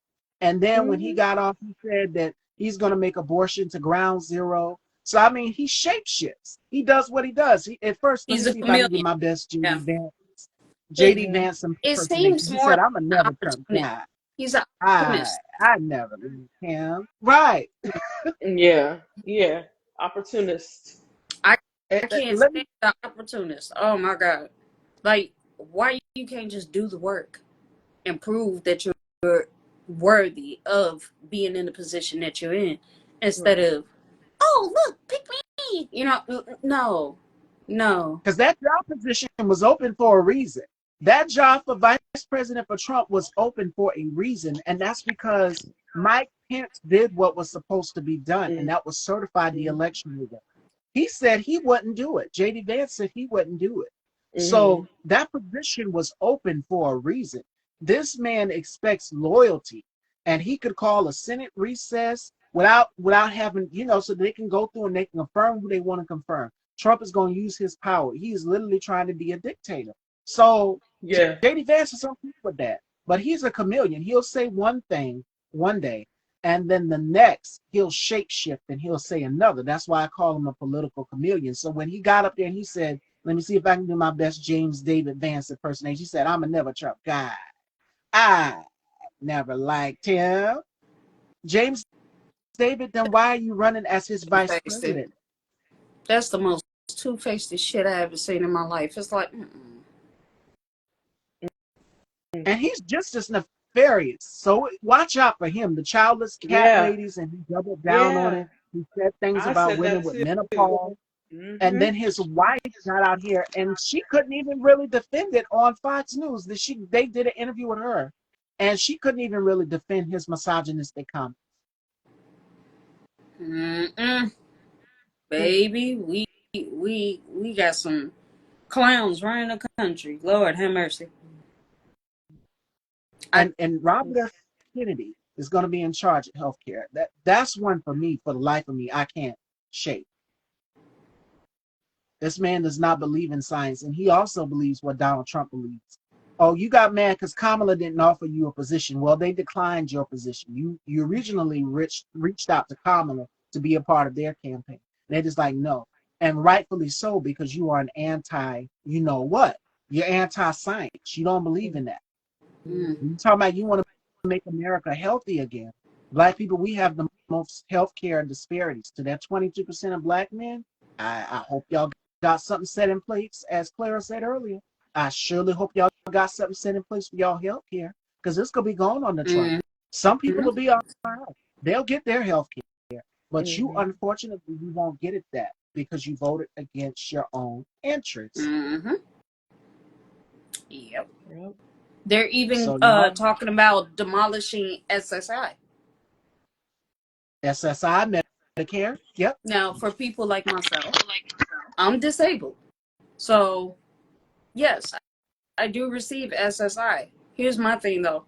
And then when he got off, he said that he's going to make abortion to ground zero. So I mean, he shapeshifts. He does what he does. At first, let me He's a see if I can get chameleon. my best Yeah. JD Vance It impersonation. seems He more said, like "I'm a an never Trump opportunist. guy. He's an I opportunist. never leave him." Right. Yeah. Yeah. Opportunist. I can't Let me. stand the opportunist. Oh my God. Like, why you can't just do the work and prove that you're worthy of being in the position that you're in instead of, oh, look, pick me. You know, no. Because that job position was open for a reason. That job for vice president for Trump was open for a reason, and that's because Mike Pence did what was supposed to be done, and that was certify the election result. He said he wouldn't do it. JD Vance said he wouldn't do it. So that position was open for a reason. This man expects loyalty, and he could call a Senate recess without having, so they can go through and they can confirm who they want to confirm. Trump is going to use his power. He is literally trying to be a dictator. So Yeah. JD Vance is something with that, but he's a chameleon. He'll say one thing one day, and then the next he'll shapeshift and he'll say another. That's why I call him a political chameleon. So when he got up there and he said, "Let me see if I can do my best James David Vance impersonation," he said, "I'm a never Trump guy. I never liked him." James David, then why are you running as his vice Two-faced. president? That's the most two-faced shit I ever seen in my life. It's like, And he's just as nefarious. So watch out for him. The childless cat Yeah. ladies, and he doubled down on Yeah. it. He said things I about said women that with too. menopause. And Mm-hmm. then his wife got out here and she couldn't even really defend it on Fox News. They did an interview with her and she couldn't even really defend his misogynistic comments. baby, we got some clowns running the country. Lord have mercy. And Robert F. Kennedy is going to be in charge of healthcare. That's one for me, for the life of me, I can't shake. This man does not believe in science, and he also believes what Donald Trump believes. Oh, you got mad because Kamala didn't offer you a position. Well, they declined your position. You originally reached out to Kamala to be a part of their campaign. They're just like, no. And rightfully so, because you are an you know what? You're anti-science. You don't believe in that. You talking about you want to make America healthy again. Black people, we have the most healthcare disparities. To that 22% of black men, I hope y'all got something set in place, as Clara said earlier. I surely hope y'all got something set in place for y'all healthcare, because it's gonna be going on the Trump. Some people will be all right. They'll get their healthcare, but you, unfortunately, you won't get it that because you voted against your own interests. Yep. They're even So talking about demolishing SSI. SSI, Medicare, yep. Now, for people like myself, I'm disabled. So, yes, I do receive SSI. Here's my thing, though.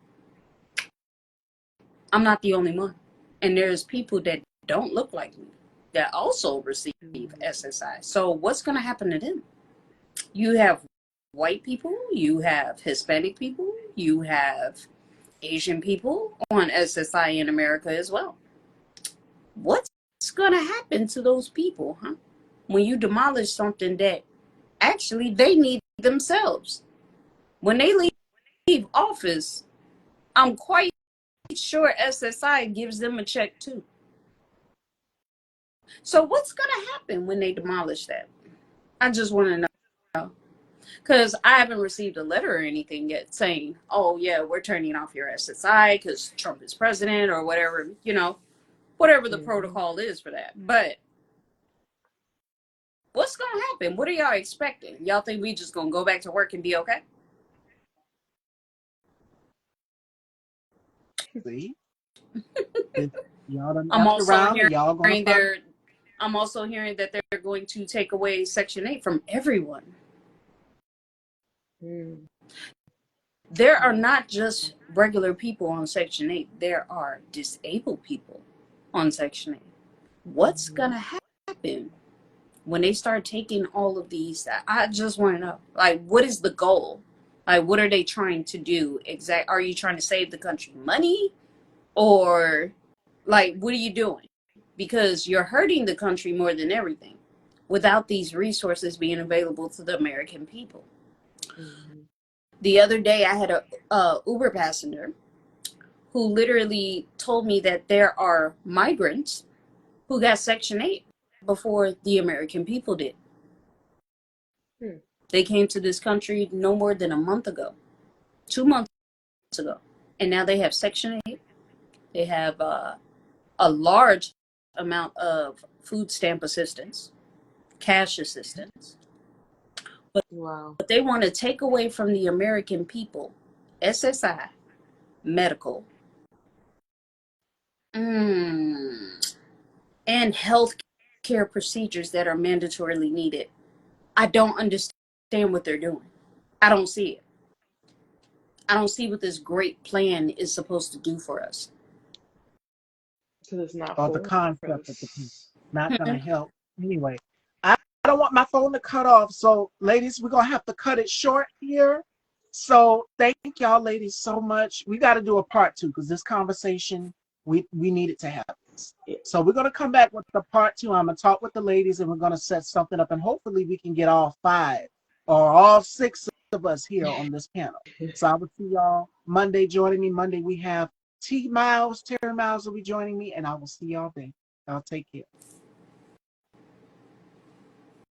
I'm not the only one. And there's people that don't look like me that also receive SSI. So, what's going to happen to them? You have white people, you have Hispanic people, you have Asian people on SSI in America as well. What's going to happen to those people, huh? When you demolish something that actually they need themselves. When they leave office, I'm quite sure SSI gives them a check too. So what's going to happen when they demolish that? I just want to know. Because I haven't received a letter or anything yet saying, oh, yeah, we're turning off your SSI because Trump is president or whatever, whatever the protocol is for that. But what's going to happen? What are y'all expecting? Y'all think we just going to go back to work and be okay? See? Y'all done I'm effed also around and y'all gonna hearing I'm also hearing that they're going to take away Section 8 from everyone. There are not just regular people on Section 8. There are disabled people on Section 8. What's going to happen when they start taking all of these? I just want to know, like, what is the goal? Like, what are they trying to do? Are you trying to save the country money? Or, like, what are you doing? Because you're hurting the country more than everything without these resources being available to the American people. The other day, I had a Uber passenger who literally told me that there are migrants who got Section 8 before the American people did. They came to this country no more than a month ago, 2 months ago, and now they have Section 8. They have a large amount of food stamp assistance, cash assistance. But they want to take away from the American people SSI, medical, and health care procedures that are mandatorily needed. I don't understand what they're doing. I don't see it. I don't see what this great plan is supposed to do for us. Because it's not Or the for concept of the plan. us. Not gonna help. Anyway, I don't want my phone to cut off. So, ladies, we're gonna have to cut it short here. So, thank y'all, ladies, so much. We got to do a part 2 because this conversation we needed to have this. Yeah. So, we're gonna come back with the part 2. I'm gonna talk with the ladies, and we're gonna set something up, and hopefully, we can get all 5 or all 6 of us here on this panel. So, I will see y'all Monday. Joining me Monday, we have Terry Miles will be joining me, and I will see y'all then. Y'all take care.